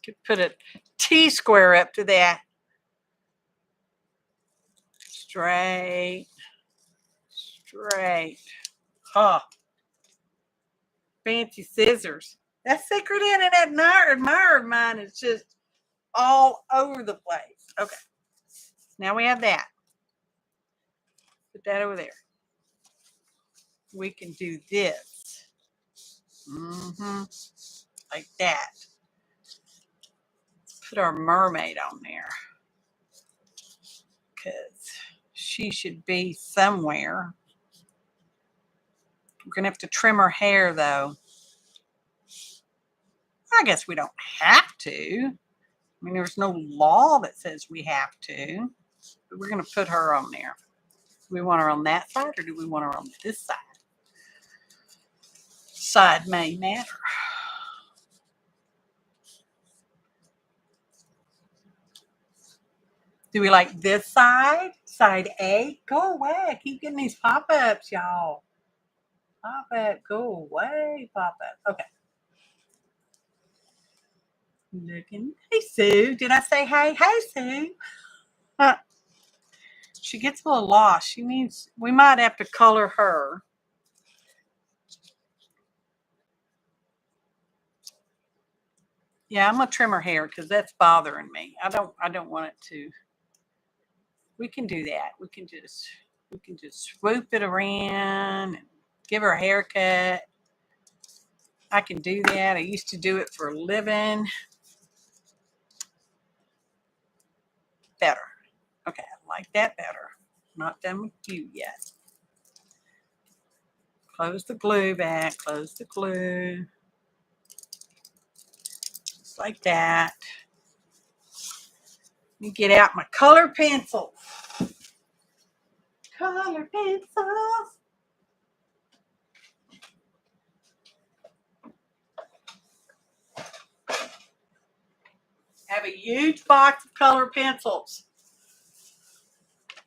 Could put a T-square up to that. Straight. Oh, fancy scissors. That secret in and that admirer of mine is just all over the place. Okay. Now we have that. Put that over there. We can do this. Like that. Put our mermaid on there. Because she should be somewhere. We're going to have to trim her hair, though. I guess we don't have to. I mean, there's no law that says we have to. But we're going to put her on there. Do we want her on that side or do we want her on this side? Side may matter. Do we like this side? Side A? Go away. I keep getting these pop-ups, y'all. Pop-up. Go away. Pop-up. Okay. Looking. Hey, Sue. Did I say hey? Hey, Sue. She gets a little lost. We might have to color her. Yeah, I'm gonna trim her hair because that's bothering me. I don't want it to. We can do that. We can just swoop it around and give her a haircut. I can do that. I used to do it for a living. Better. Okay, I like that better. Not done with you yet. Close the glue back. Close the glue. Just like that. Let me get out my color pencil. Color pencils. Have a huge box of color pencils.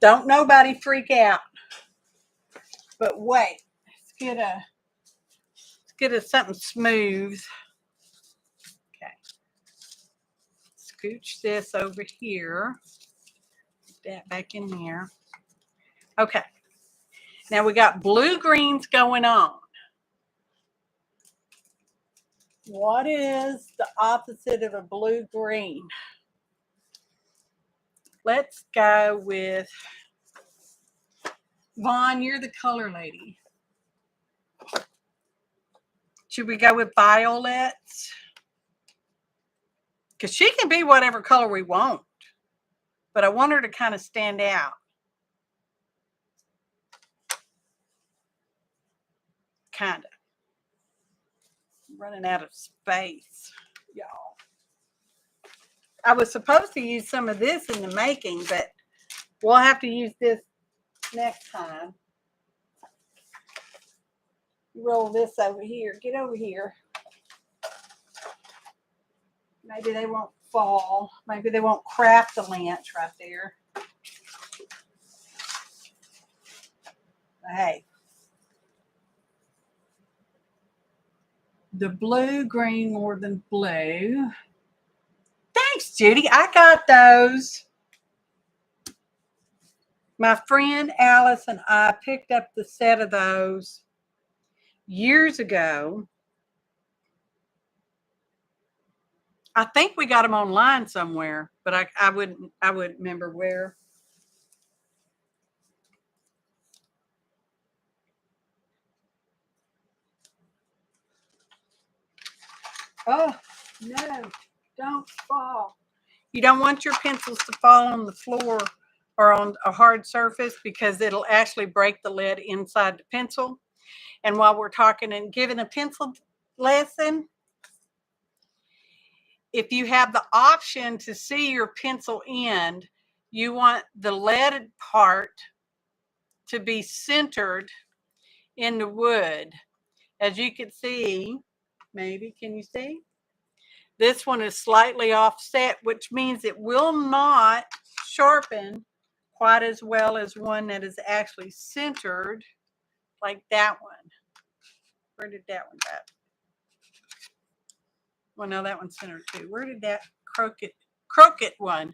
Don't nobody freak out. But wait, let's get a something smooth. Okay. Scooch this over here. Put that back in there. Okay. Now we got blue greens going on. What is the opposite of a blue green? Let's go with Vaughn, you're the color lady. Should we go with violets? Because she can be whatever color we want. But I want her to kind of stand out. Kind of. Running out of space, y'all. I was supposed to use some of this in the making, but we'll have to use this next time. Roll this over here. Get over here. Maybe they won't fall. Maybe they won't crack the lance right there. Hey. the blue green more than blue. Thanks, Judy. I got those. My friend Alice and I picked up the set of those years ago. I think we got them online somewhere, but I wouldn't remember where. Oh, no, don't fall. You don't want your pencils to fall on the floor or on a hard surface because it'll actually break the lead inside the pencil. And while we're talking and giving a pencil lesson, if you have the option to see your pencil end, you want the leaded part to be centered in the wood. As you can see, maybe, can you see? This one is slightly offset, which means it will not sharpen quite as well as one that is actually centered like that one. Where did that one go? Well, no, that one's centered too. Where did that crooked one?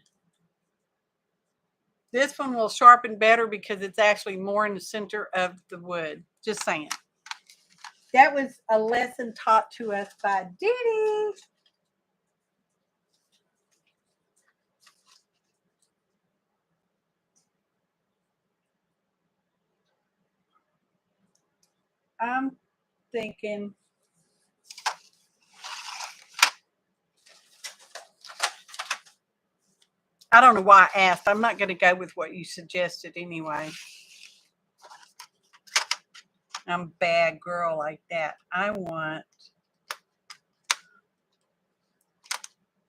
This one will sharpen better because it's actually more in the center of the wood. Just saying. That was a lesson taught to us by Didi. I'm thinking I don't know why I asked. I'm not going to go with what you suggested anyway. I'm a bad girl like that. I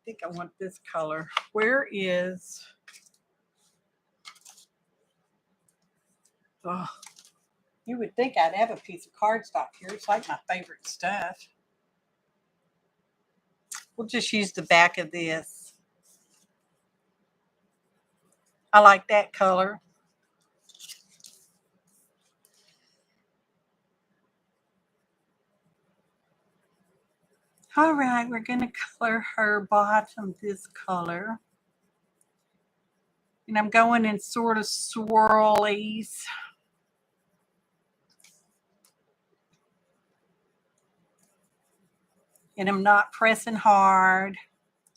think I want this color. Where is, oh, you would think I'd have a piece of cardstock here. It's like my favorite stuff. We'll just use the back of this. I like that color. All right, we're going to color her bottom this color. And I'm going in sort of swirlies. And I'm not pressing hard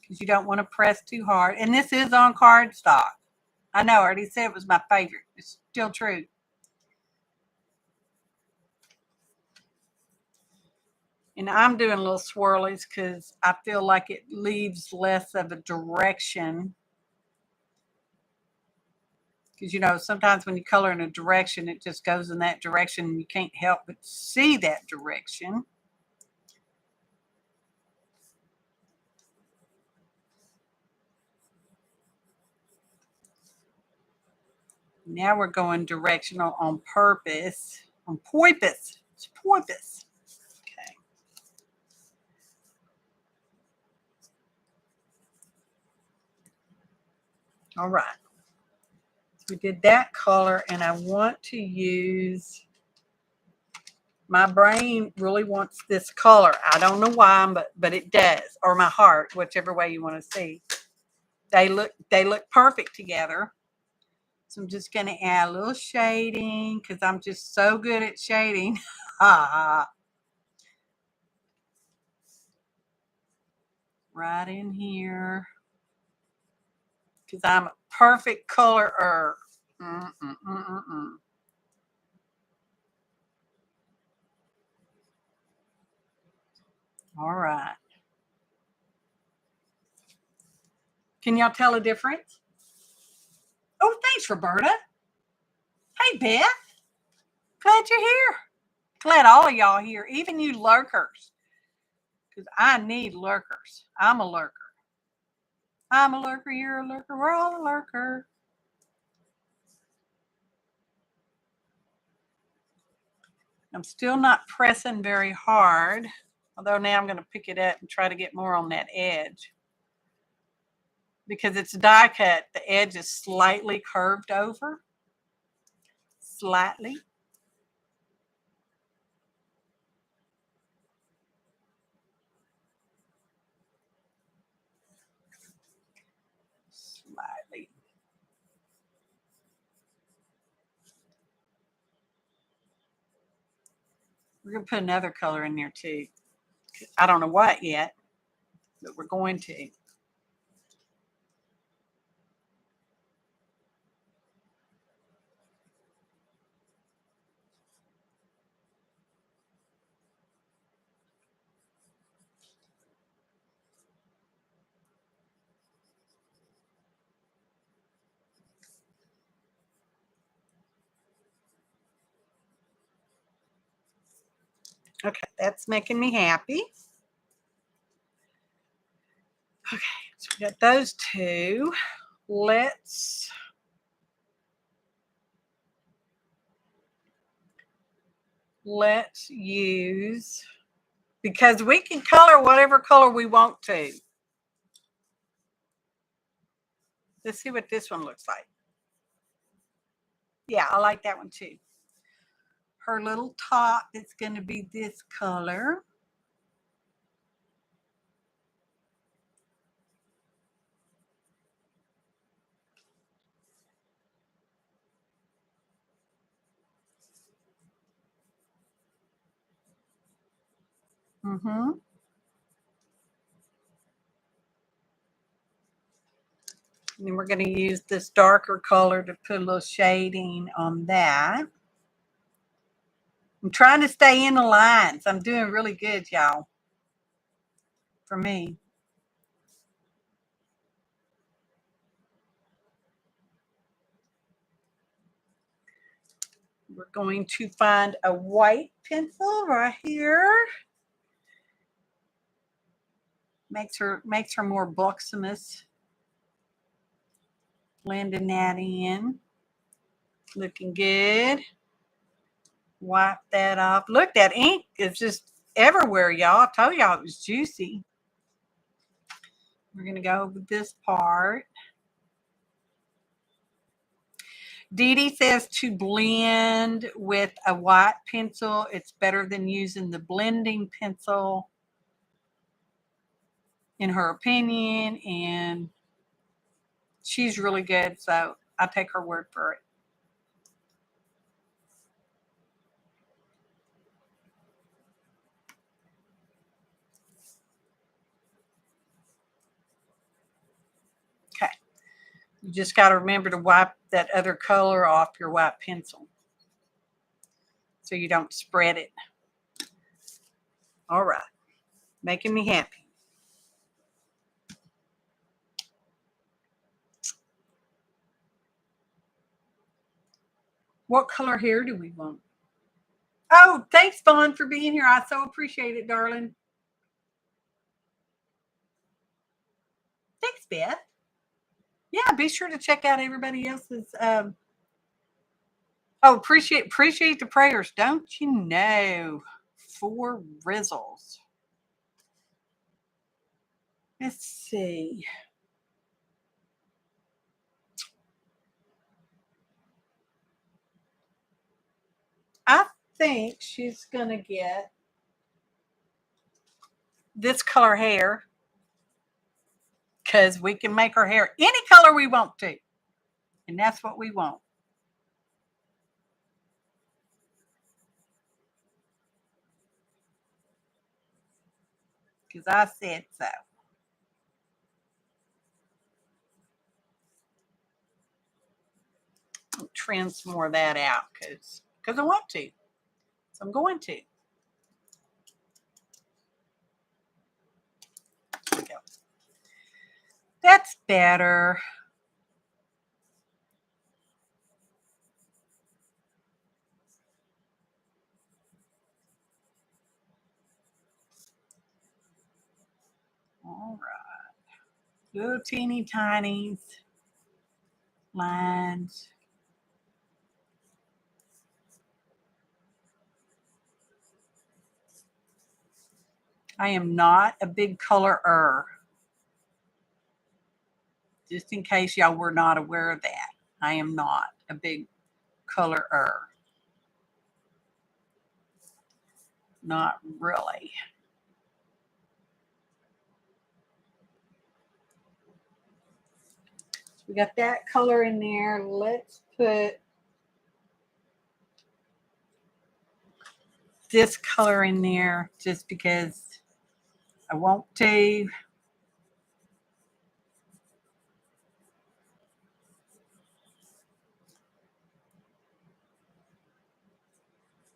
because you don't want to press too hard. And this is on cardstock. I know, I already said it was my favorite. It's still true. And I'm doing little swirlies because I feel like it leaves less of a direction. Because, you know, sometimes when you color in a direction, it just goes in that direction and you can't help but see that direction. Now we're going directional on purpose. On purpose. It's purpose. Okay. All right. We did that color, and I want to use, my brain really wants this color. I don't know why, but it does, or my heart, whichever way you want to see. They look perfect together. So I'm just going to add a little shading because I'm just so good at shading. Right in here. Because I'm a perfect colorer. All right. Can y'all tell a difference? Oh, thanks, Roberta. Hey, Beth. Glad you're here. Glad all of y'all here, even you lurkers. Because I need lurkers. I'm a lurker. I'm a lurker, you're a lurker, we're all a lurker. I'm still not pressing very hard, although now I'm going to pick it up and try to get more on that edge. Because it's die cut, the edge is slightly curved over. Slightly. lightly. We're going to put another color in there too. I don't know what yet, but we're going to. Okay, that's making me happy. Okay, so we got those two. Let's use, because we can color whatever color we want to. Let's see what this one looks like. Yeah, I like that one too. Her little top is going to be this color. Mm-hmm. And then we're going to use this darker color to put a little shading on that. I'm trying to stay in the lines. I'm doing really good, y'all. For me. We're going to find a white pencil right here. Makes her more buxomous. Blending that in. Looking good. Wipe that off. Look, that ink is just everywhere, y'all. I told y'all it was juicy. We're going to go over this part. Dee Dee says to blend with a white pencil. It's better than using the blending pencil, in her opinion, and she's really good, so I take her word for it. Okay. You just got to remember to wipe that other color off your white pencil so you don't spread it. All right. Making me happy. What color hair do we want? Oh, thanks, Vaughn, for being here. I so appreciate it, darling. Thanks, Beth. Yeah, be sure to check out everybody else's. Appreciate the prayers. Don't you know? For Rizzles. Let's see. I think she's gonna get this color hair because we can make her hair any color we want to, and that's what we want. Because I said so. I'll trim some more of that out because I want to. So I'm going to. There we go. That's better. All right. Little teeny tiny lines. I am not a big colorer. Just in case y'all were not aware of that. I am not a big colorer. Not really. We got that color in there. Let's put this color in there just because I want to.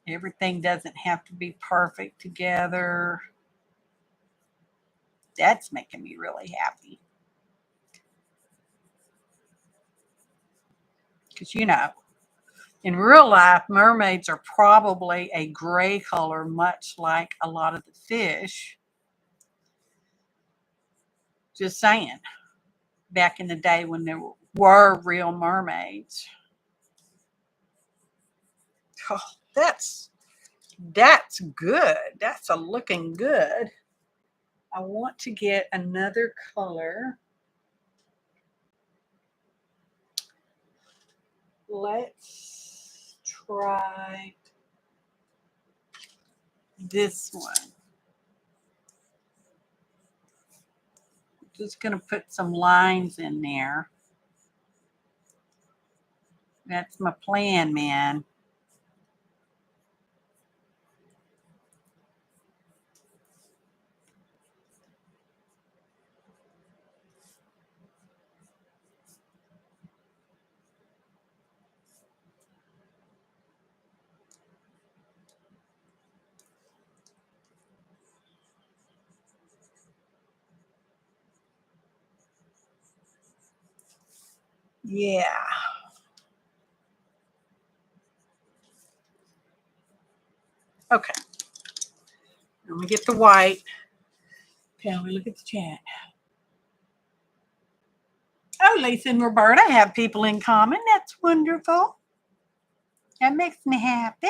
Everything doesn't have to be perfect together. That's making me really happy. Because, you know, in real life, mermaids are probably a gray color, much like a lot of the fish. Just saying. Back in the day when there were real mermaids. Oh, that's good. That's a looking good. I want to get another color. Let's try this one. Just going to put some lines in there. That's my plan, man. Yeah. Okay. Let me get the white. Okay, we look at the chat. Oh, Lisa and Roberta have people in common. That's wonderful. That makes me happy.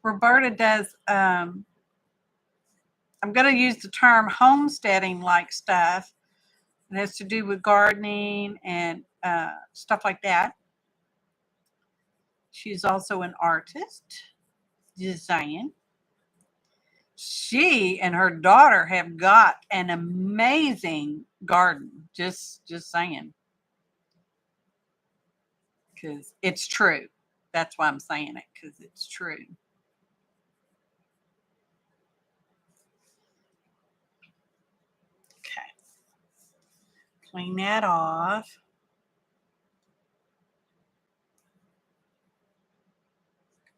Roberta does, I'm going to use the term homesteading like stuff. It has to do with gardening and stuff like that. She's also an artist, design. She and her daughter have got an amazing garden. Just saying. Because it's true. That's why I'm saying it, because it's true. Okay. Clean that off.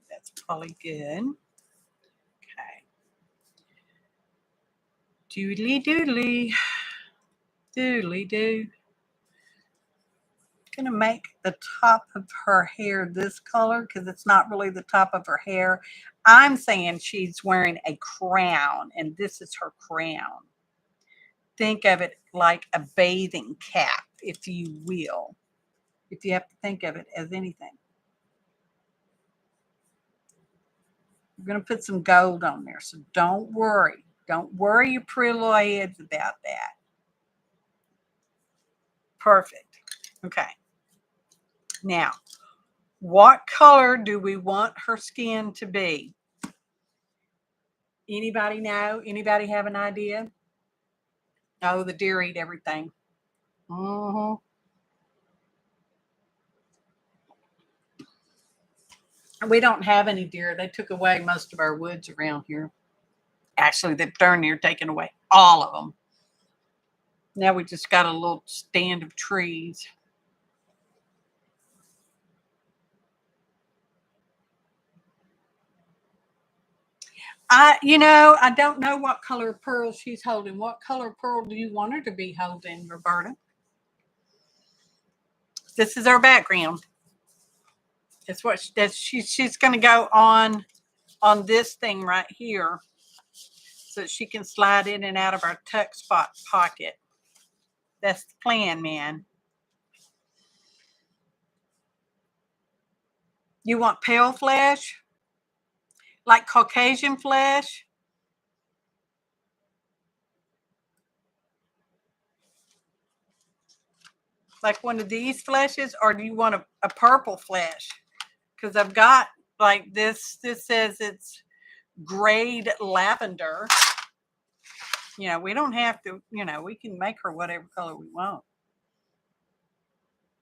That's probably good. Okay. Doodly doodly. Doodly doo. Going to make the top of her hair this color because it's not really the top of her hair. I'm saying she's wearing a crown, and this is her crown. Think of it like a bathing cap, if you will, if you have to think of it as anything. We're going to put some gold on there, so don't worry. Don't worry your pretty little heads about that. Perfect. Okay. Now, what color do we want her skin to be? Anybody know? Anybody have an idea? Oh, the deer eat everything. We don't have any deer. They took away most of our woods around here. Actually, they've darn near taken away all of them. Now we just got a little stand of trees. I don't know what color pearl she's holding. What color pearl do you want her to be holding, Roberta? This is our background. It's what she's going to go on this thing right here, so she can slide in and out of our tuck spot pocket. That's the plan, man. You want pale flesh? Like Caucasian flesh? Like one of these fleshes? Or do you want a purple flesh? Because I've got like this. This says it's grade lavender. You know, we don't have to, you know, we can make her whatever color we want.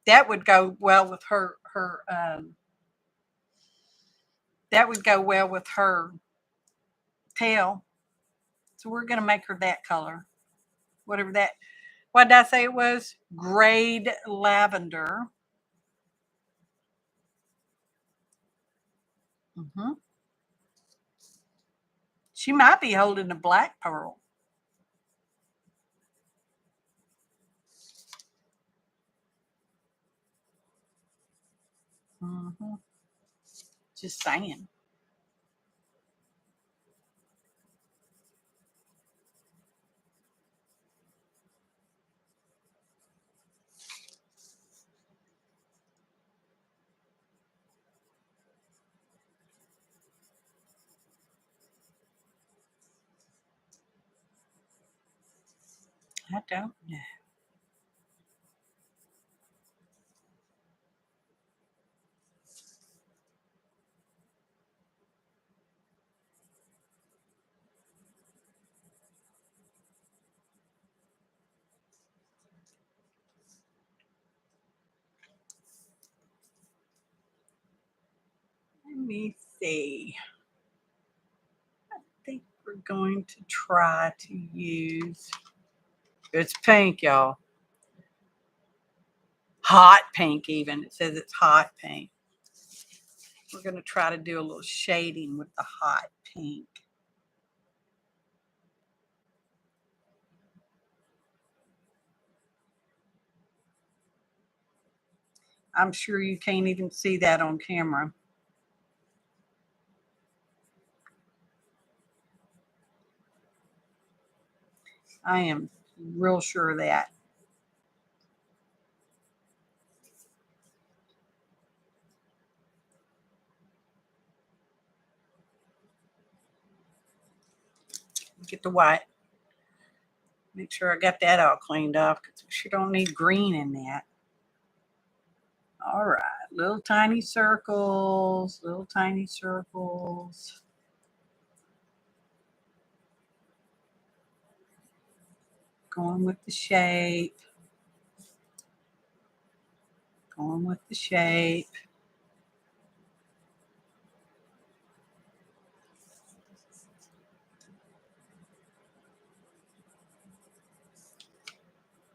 That would go well with her that would go well with her tail. So we're going to make her that color. Whatever that, what did I say it was? Grade lavender. Mm-hmm. She might be holding a black pearl. Mm-hmm. Just saying. I don't know. Let me see. I think we're going to try to use, it's pink, y'all. Hot pink even. It says it's hot pink. We're going to try to do a little shading with the hot pink. I'm sure you can't even see that on camera. I am real sure of that. Get the white. Make sure I got that all cleaned up because we sure don't need green in that. All right, little tiny circles, little tiny circles. Going with the shape. Going with the shape.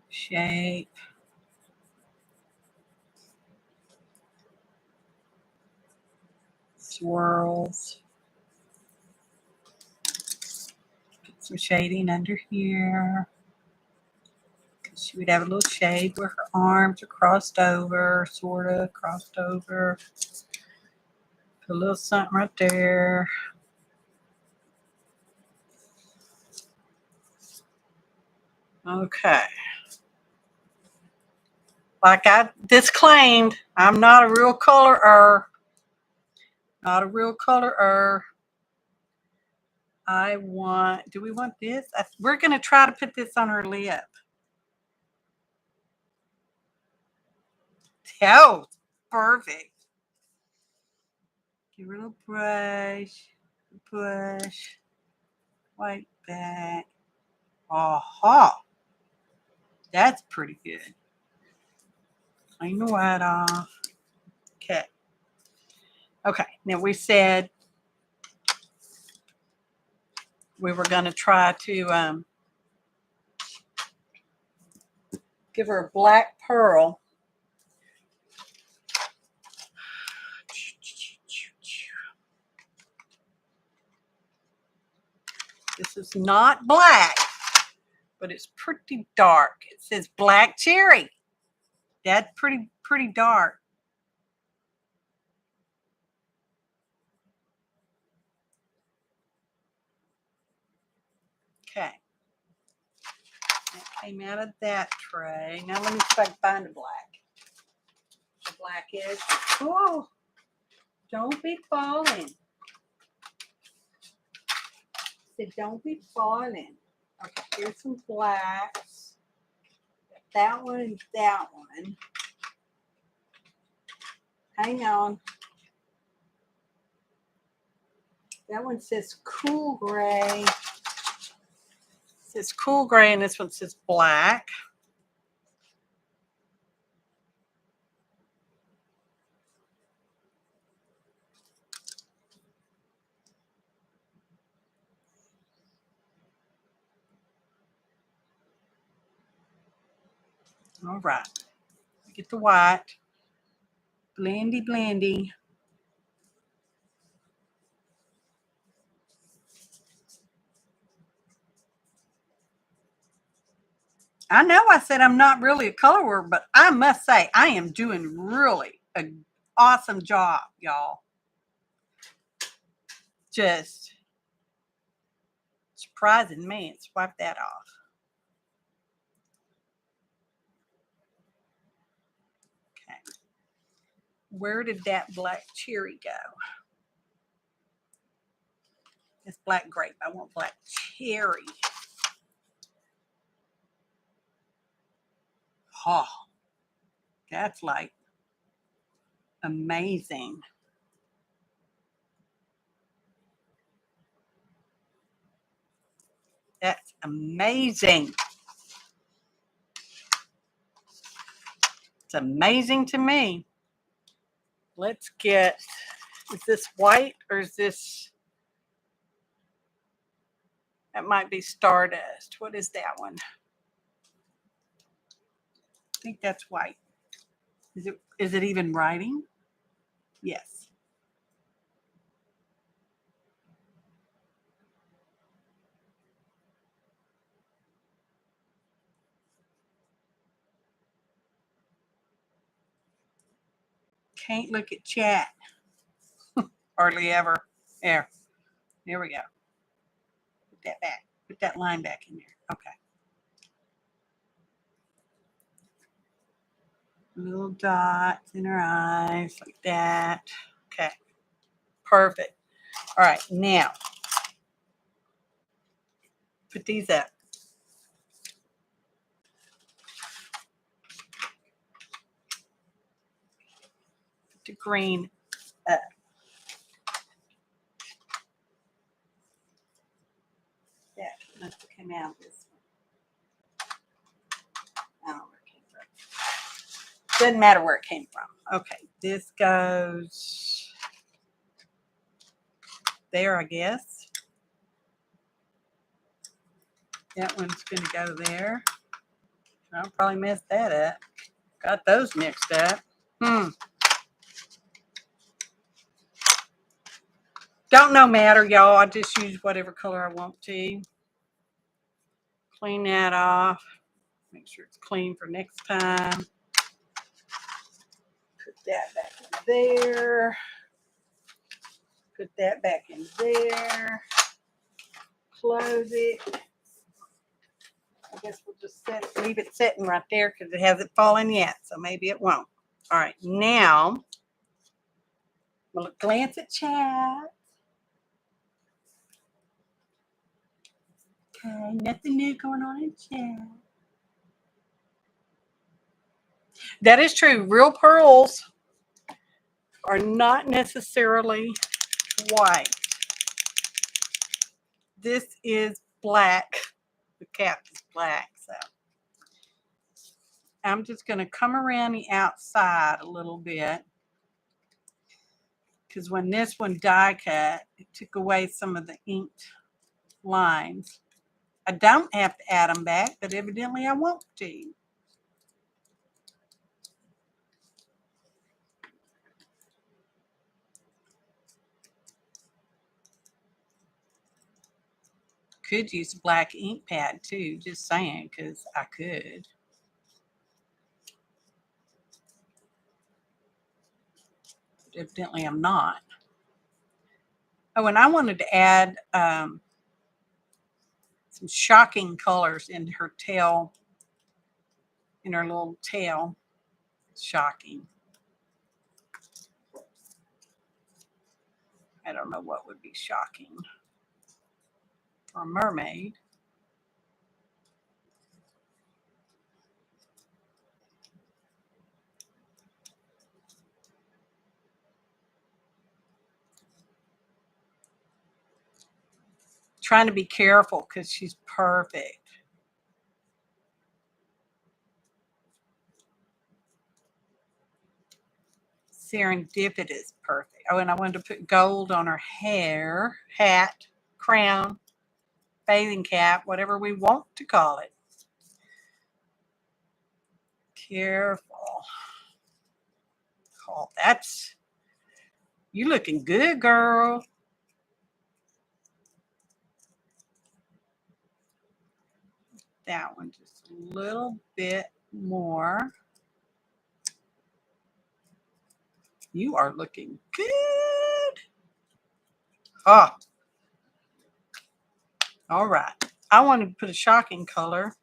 Shape. Swirls. Get some shading under here. She would have a little shade where her arms are crossed over, sort of crossed over. Put a little something right there. Okay. Like I disclaimed, I'm not a real colorer. Not a real colorer. I want, do we want this? We're going to try to put this on her lip. Oh, perfect. Give her a little brush. Push. White back. Aha. That's pretty good. Clean the white off. Okay. Okay. Now we said we were going to try to give her a black pearl. This is not black, but it's pretty dark. It says black cherry. That's pretty dark. Okay. That came out of that tray. Now let me see if I can find the black. The black is. Oh, don't be falling. I said, don't be falling. Okay, here's some blacks. That one and that one. Hang on. That one says cool gray. It's cool gray, and this one says black. All right. Get the white. Blendy, blendy. I know I said I'm not really a color worker, but I must say I am doing really an awesome job, y'all. Just surprising me. Let's wipe that off. Okay. Where did that black cherry go? It's black grape. I want black cherry. Oh, that's like amazing. That's amazing. It's amazing to me. Let's get, is this white or is this, that might be Stardust. What is that one? I think that's white. Is it even writing? Yes. Can't look at chat. Hardly ever. There. There we go. Put that back. Put that line back in there. Okay. Little dots in her eyes like that. Okay. Perfect. All right. Now, put these up. Put the green up. That must have come out this one. I don't know where it came from. Doesn't matter where it came from. Okay. This goes there, I guess. That one's going to go there. I'll probably mess that up. Got those mixed up. Don't no matter, y'all. I just use whatever color I want to. Clean that off. Make sure it's clean for next time. Put that back in there. Put that back in there. Close it. I guess we'll just leave it sitting right there because it hasn't fallen yet, so maybe it won't. All right, now we'll glance at chat. Okay, nothing new going on in chat. That is true. Real pearls are not necessarily white. This is black. The cap is black, so I'm just going to come around the outside a little bit because when this one die cut, it took away some of the inked lines. I don't have to add them back, but evidently I want to. Could use a black ink pad too, just saying, because I could. But evidently I'm not. Oh, and I wanted to add some shocking colors in her tail, in her little tail. Shocking. I don't know what would be shocking for a mermaid. Trying to be careful because she's perfect. serendipitous perfect. Oh, and I wanted to put gold on her hair, hat, crown, bathing cap, whatever we want to call it. Careful. Oh, that's, you looking good, girl. That one just a little bit more. You are looking good. Oh, all right. I wanted to put a shocking color.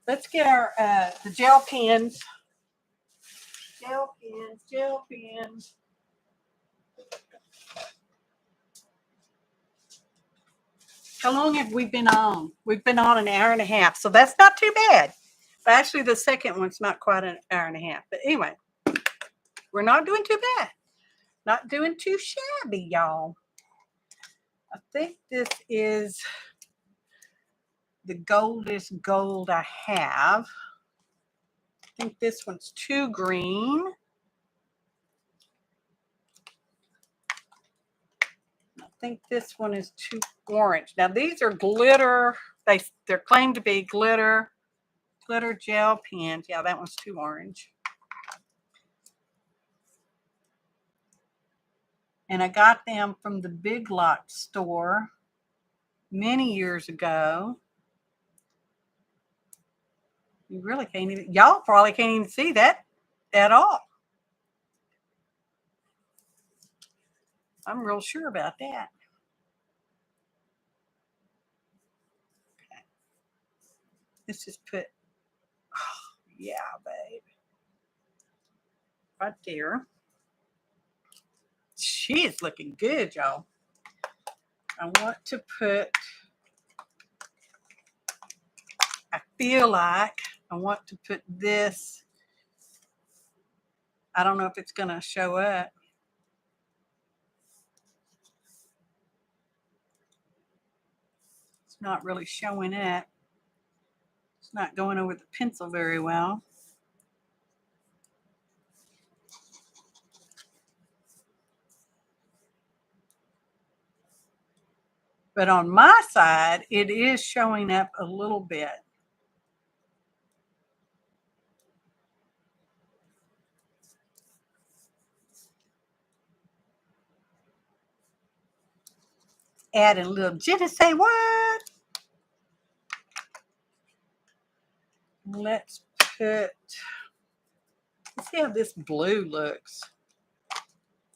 Let's get our the gel pens. Gel pens, gel pens. How long have we been on? We've been on an hour and a half, so that's not too bad. But actually, the second one's not quite an hour and a half. But anyway, we're not doing too bad. Not doing too shabby, y'all. I think this is the goldest gold I have. I think this one's too green. I think this one is too orange. Now these are glitter. They're claimed to be glitter gel pens. Yeah, that one's too orange. And I got them from the Big Lots store many years ago. You really can't even, y'all probably can't even see that at all. I'm real sure about that. Okay. Let's just put, oh, yeah, babe. Right there. She is looking good, y'all. I want to put, I feel like I want to put this. I don't know if it's going to show up. It's not really showing up. It's not going over the pencil very well. But on my side, it is showing up a little bit. Add a little je ne sais what. Let's see how this blue looks.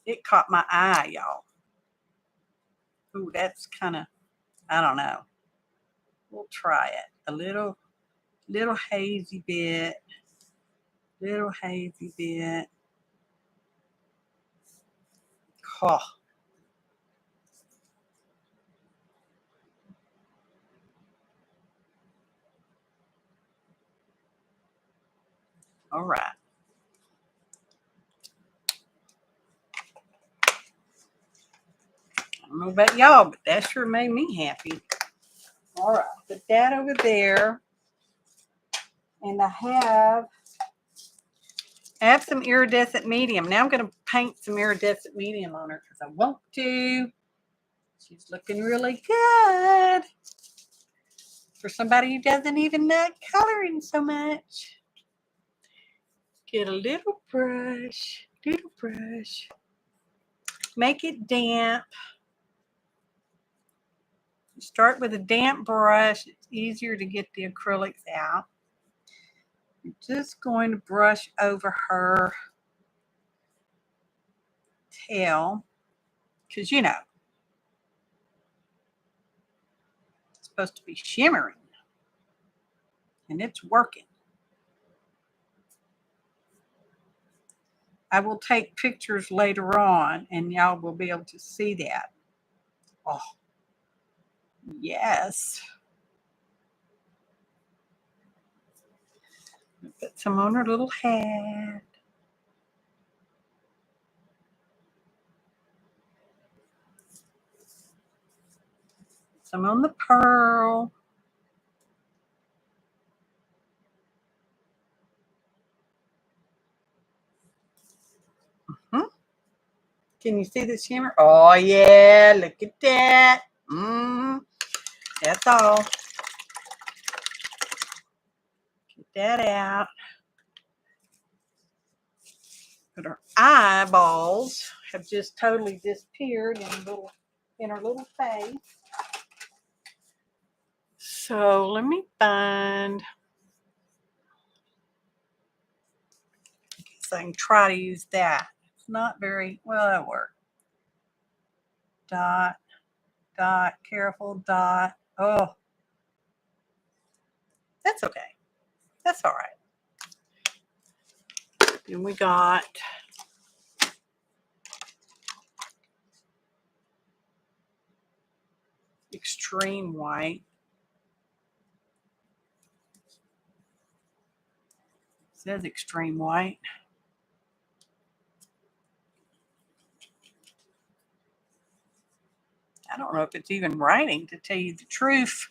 It caught my eye, y'all. Ooh, that's kind of, I don't know. We'll try it. A little hazy bit. Little hazy bit. Oh. All right. I don't know about y'all, but that sure made me happy. All right, put that over there. And I have some iridescent medium. Now I'm going to paint some iridescent medium on her because I want to. She's looking really good. For somebody who doesn't even like coloring so much. Get a little brush. Make it damp. Start with a damp brush. It's easier to get the acrylics out. I'm just going to brush over her tail because, you know, it's supposed to be shimmering and it's working. I will take pictures later on and y'all will be able to see that. Oh, yes. Put some on her little hat. Some on the pearl. Can you see the shimmer? Oh, yeah. Look at that. That's all. Get that out. But her eyeballs have just totally disappeared in her little face. So let me find. I guess I can try to use that. It's not very well. That worked. Dot, dot, careful, dot. Oh, that's okay. That's all right. Then we got extreme white. It says extreme white. I don't know if it's even writing, to tell you the truth.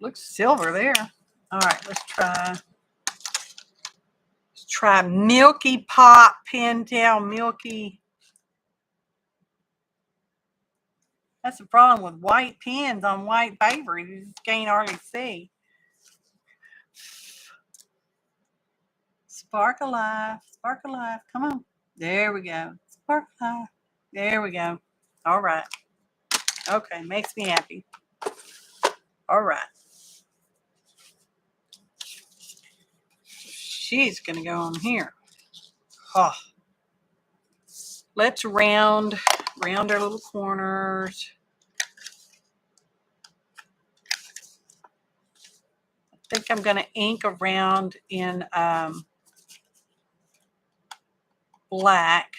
Looks silver there. All right, let's try Milky Pop Pentel Milky. That's the problem with white pens on white paper. You just can't hardly see. Spark Alive, Spark Alive. Come on. There we go. Spark Alive. There we go. All right. Okay, makes me happy. All right. She's going to go on here. Oh. Let's round our little corners. I think I'm going to ink around in black.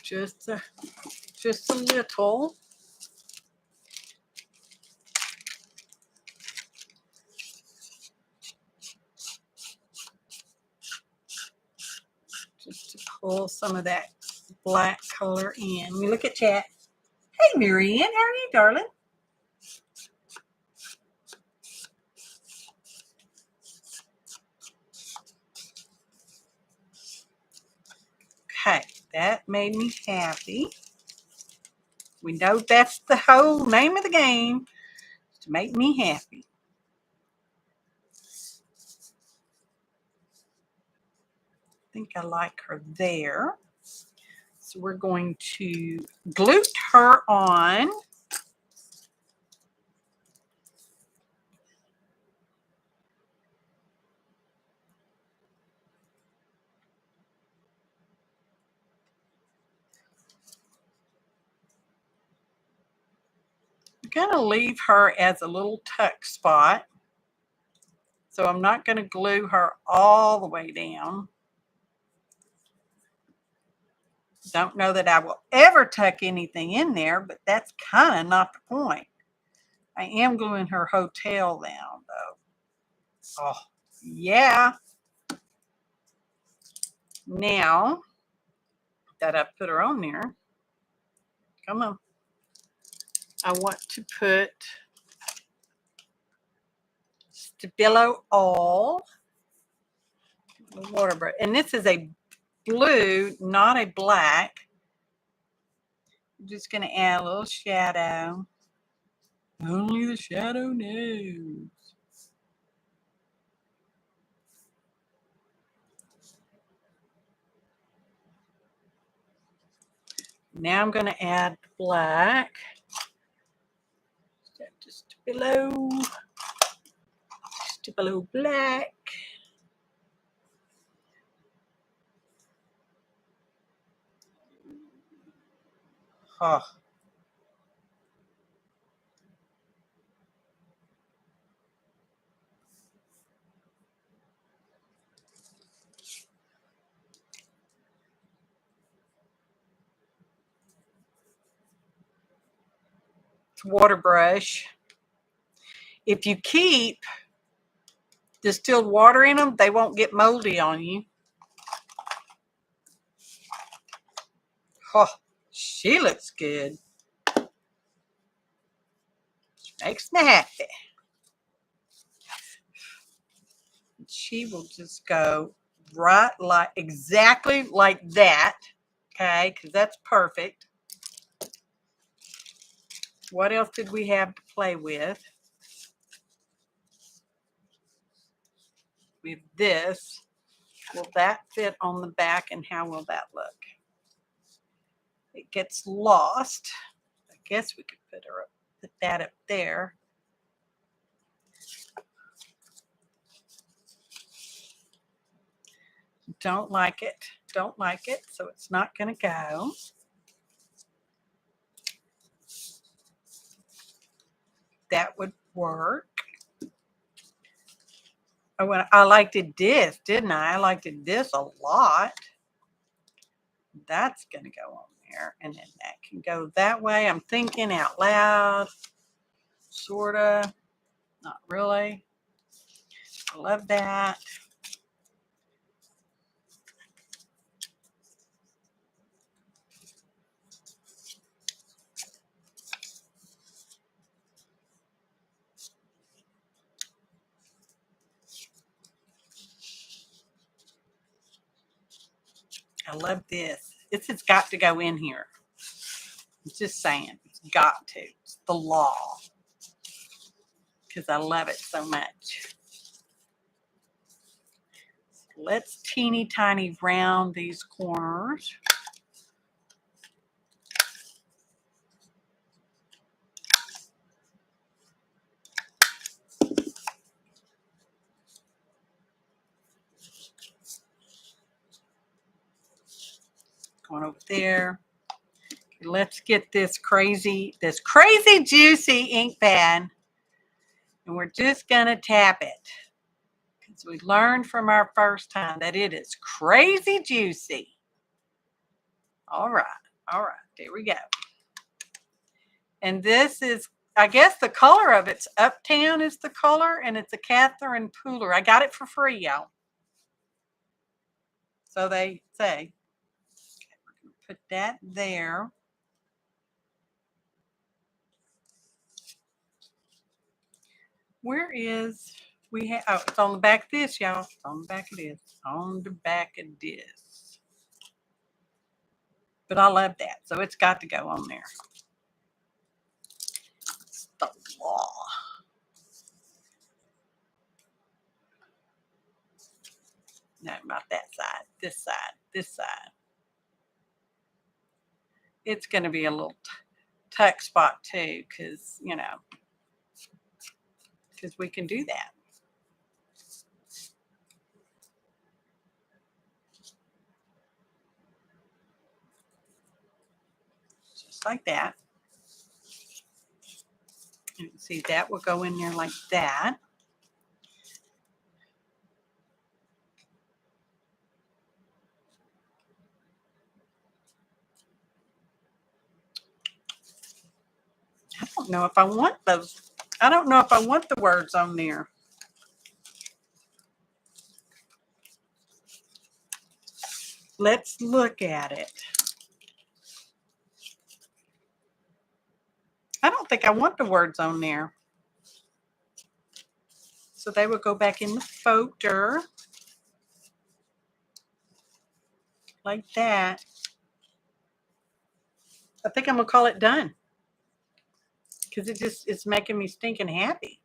Just a little. Just to pull some of that black color in. Let me look at chat. Hey, Maryanne, how are you, darling? Okay, that made me happy. We know that's the whole name of the game, to make me happy. I think I like her there. So we're going to glue her on. I'm going to leave her as a little tuck spot. So I'm not going to glue her all the way down. Don't know that I will ever tuck anything in there, but that's kind of not the point. I am gluing her hotel down, though. Oh, yeah. Now that I've put her on there, come on. I want to put Stabilo All water brush. And this is a blue, not a black. I'm just going to add a little shadow. Only the shadow knows. Now I'm going to add black. Just below black. Oh. Water brush. If you keep distilled water in them, they won't get moldy on you. Oh, she looks good. Makes me happy. She will just go right like exactly like that. Okay, because that's perfect. What else did we have to play with? With this. Will that fit on the back, and how will that look? It gets lost. I guess we could put that up there. Don't like it. Don't like it, so it's not going to go. That would work. Oh, I liked it this, didn't I? I liked it this a lot. That's going to go on there, and then that can go that way. I'm thinking out loud, sort of, not really. I love that. I love this. This has got to go in here. I'm just saying, it's got to. It's the law. Because I love it so much. Let's teeny tiny round these corners. Going over there. Let's get this crazy juicy ink pad, and we're just gonna tap it because we learned from our first time that it is crazy juicy. All right, there we go. And this is, I guess the color of it's Uptown is the color, and it's a Catherine Pooler. I got it for free, y'all. So they say. Okay, we're gonna put that there. Where is we have? Oh, it's on the back of this, y'all. It's on the back of this. On the back of this. But I love that, so it's got to go on there. It's the law. No, not that side. This side. This side. It's going to be a little tuck spot too, because because we can do that. Just like that. You can see that will go in there like that. I don't know if I want those. I don't know if I want the words on there. Let's look at it. I don't think I want the words on there. So they will go back in the folder like that. I think I'm going to call it done because it's making me stinking happy.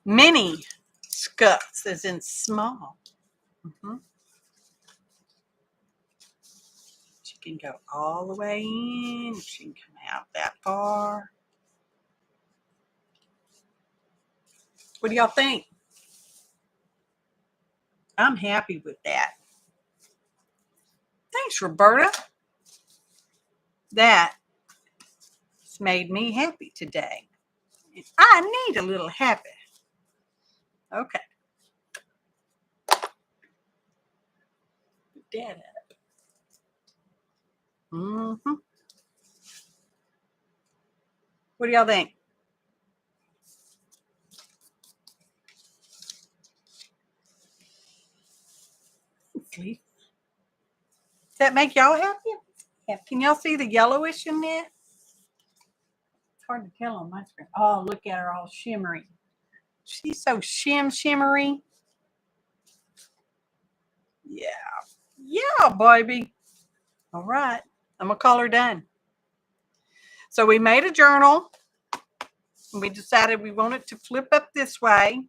Mini scuffs as in small. She can go all the way in. She can come out that far. What do y'all think? I'm happy with that. Thanks, Roberta. That's made me happy today. I need a little happy. Okay. Put that up. What do y'all think? Does that make y'all happy? Yeah, can y'all see the yellowish in it? It's hard to tell on my screen. Oh, look at her all shimmery. She's so shimmery. Yeah. Yeah, baby. All right. I'm going to call her done. So we made a journal. And we decided we wanted to flip up this way.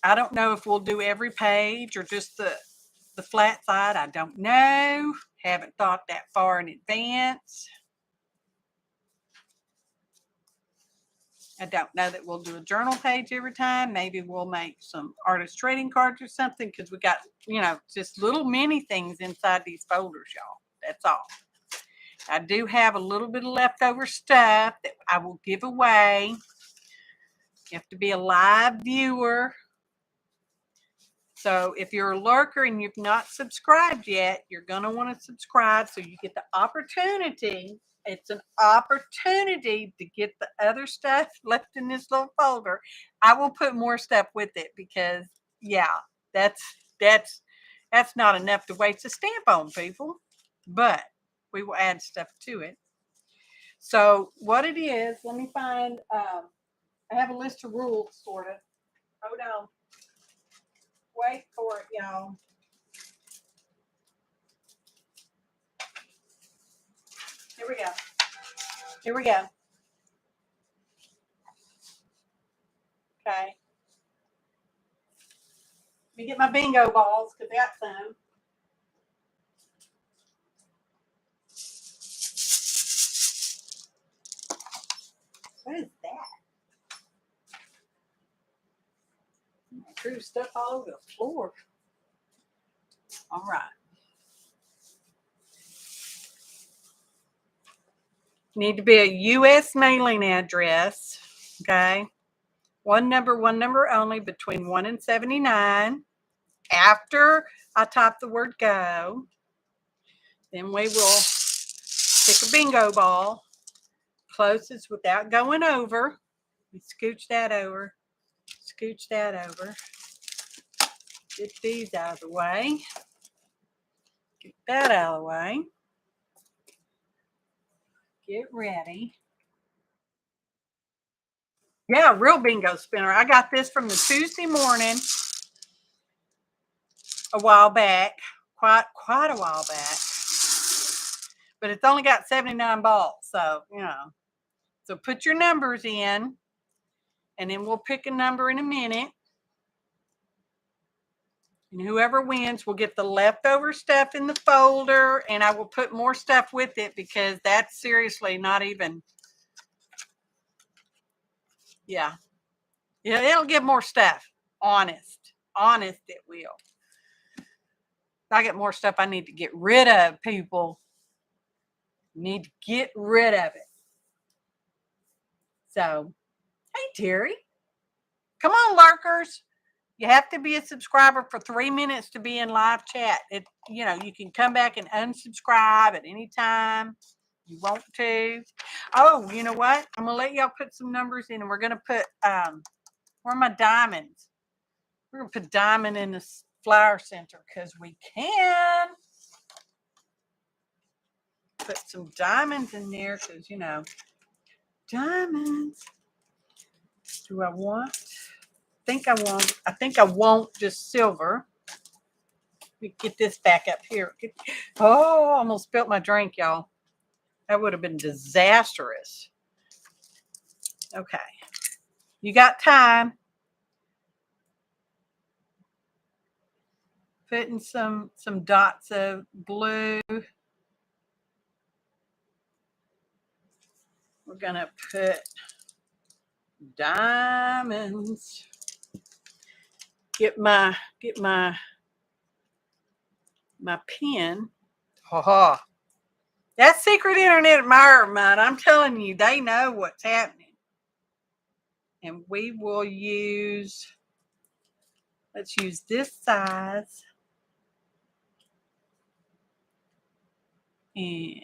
I don't know if we'll do every page or just the flat side. I don't know. Haven't thought that far in advance. I don't know that we'll do a journal page every time. Maybe we'll make some artist trading cards or something because we got, just little mini things inside these folders, y'all. That's all. I do have a little bit of leftover stuff that I will give away. You have to be a live viewer. So if you're a lurker and you've not subscribed yet, you're going to want to subscribe so you get the opportunity. It's an opportunity to get the other stuff left in this little folder. I will put more stuff with it because, yeah, that's not enough to waste a stamp on, people. But we will add stuff to it. So what it is, let me find, I have a list of rules, sort of. Hold on. Wait for it, y'all. Here we go. Here we go. Okay. Let me get my bingo balls because I got some. What is that? I threw stuff all over the floor. All right. Need to be a U.S. mailing address. Okay. One number only between 1 and 79. After I type the word go, then we will pick a bingo ball. Closest without going over. We scooch that over. Scooch that over. Get these out of the way. Get that out of the way. Get ready. Yeah, real bingo spinner. I got this from the Tuesday morning a while back. Quite a while back. But it's only got 79 balls. So, So put your numbers in. And then we'll pick a number in a minute. And whoever wins will get the leftover stuff in the folder. And I will put more stuff with it because that's seriously not even. Yeah. Yeah, it'll give more stuff. Honest it will. I get more stuff I need to get rid of, people. Need to get rid of it. So, hey, Terry. Come on, lurkers. You have to be a subscriber for 3 minutes to be in live chat. You can come back and unsubscribe at any time you want to. Oh, you know what? I'm going to let y'all put some numbers in, and we're going to put, where are my diamonds? We're going to put diamond in the flower center because we can. Put some diamonds in there because, diamonds. Do I want? I think I want just silver. Let me get this back up here. Oh, I almost spilled my drink, y'all. That would have been disastrous. Okay. You got time. Putting some dots of blue. We're going to put diamonds. Get my pen. Ha. That's Secret Internet Admirer mine. I'm telling you, they know what's happening. And we will let's use this size. And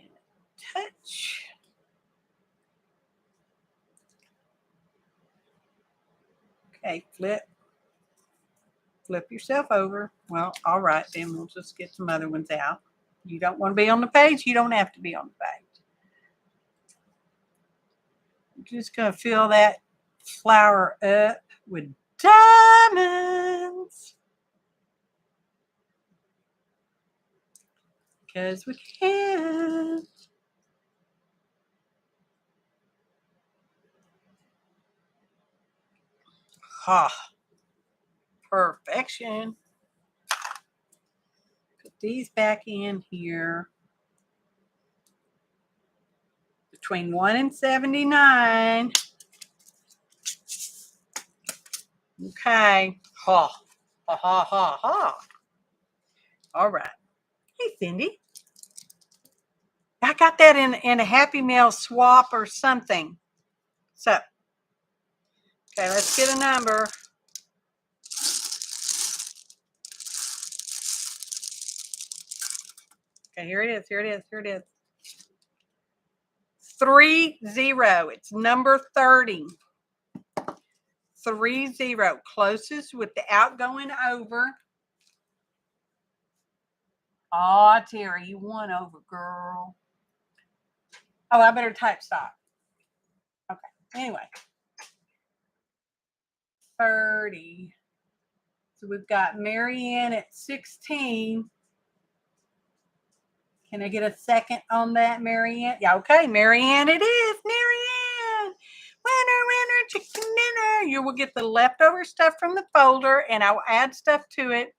touch. Okay, flip. Flip yourself over. Well, all right, then we'll just get some other ones out. You don't want to be on the page, you don't have to be on the page. I'm just going to fill that flower up with diamonds. Because we can. Ha. Perfection. Put these back in here. Between 1 and 79. Okay. Ha. Ha ha ha ha. All right. Hey, Cindy. I got that in a Happy Meal swap or something. So, okay, let's get a number. Okay, here it is. Here it is. Here it is. 30. It's number 30. 30. Closest with the outgoing over. Aw, Terry, you won over, girl. Oh, I better type stop. Okay. Anyway. 30. So we've got Maryanne at 16. Can I get a second on that, Maryanne? Yeah, okay, Maryanne it is. Maryanne. Winner, chicken dinner. You will get the leftover stuff from the folder, and I will add stuff to it.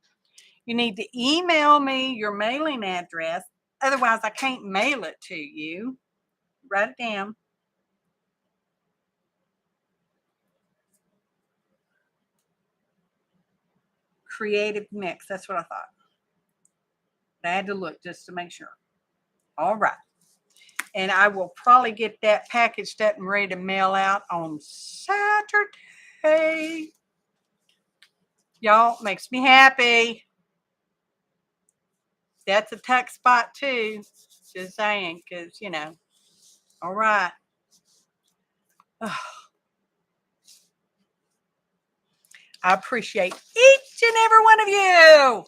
You need to email me your mailing address. Otherwise, I can't mail it to you. Write it down. Creative Mix. That's what I thought. But I had to look just to make sure. All right. And I will probably get that packaged up and ready to mail out on Saturday. Y'all, makes me happy. That's a tuck spot too. Just saying, because, you know. All right. Oh, I appreciate each and every one of you.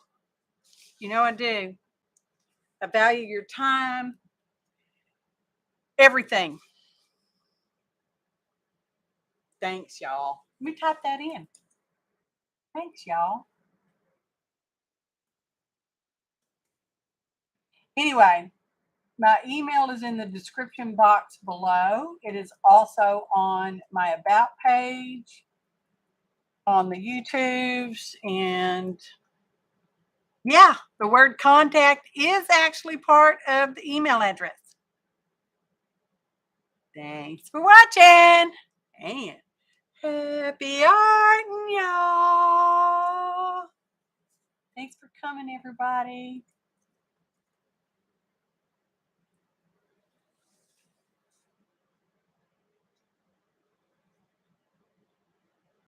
You know I do. I value your time. Everything. Thanks, y'all. Let me type that in. Thanks, y'all. Anyway, my email is in the description box below. It is also on my About page, on the YouTubes, and yeah, the word contact is actually part of the email address. Thanks for watching, and happy arting, y'all. Thanks for coming, everybody.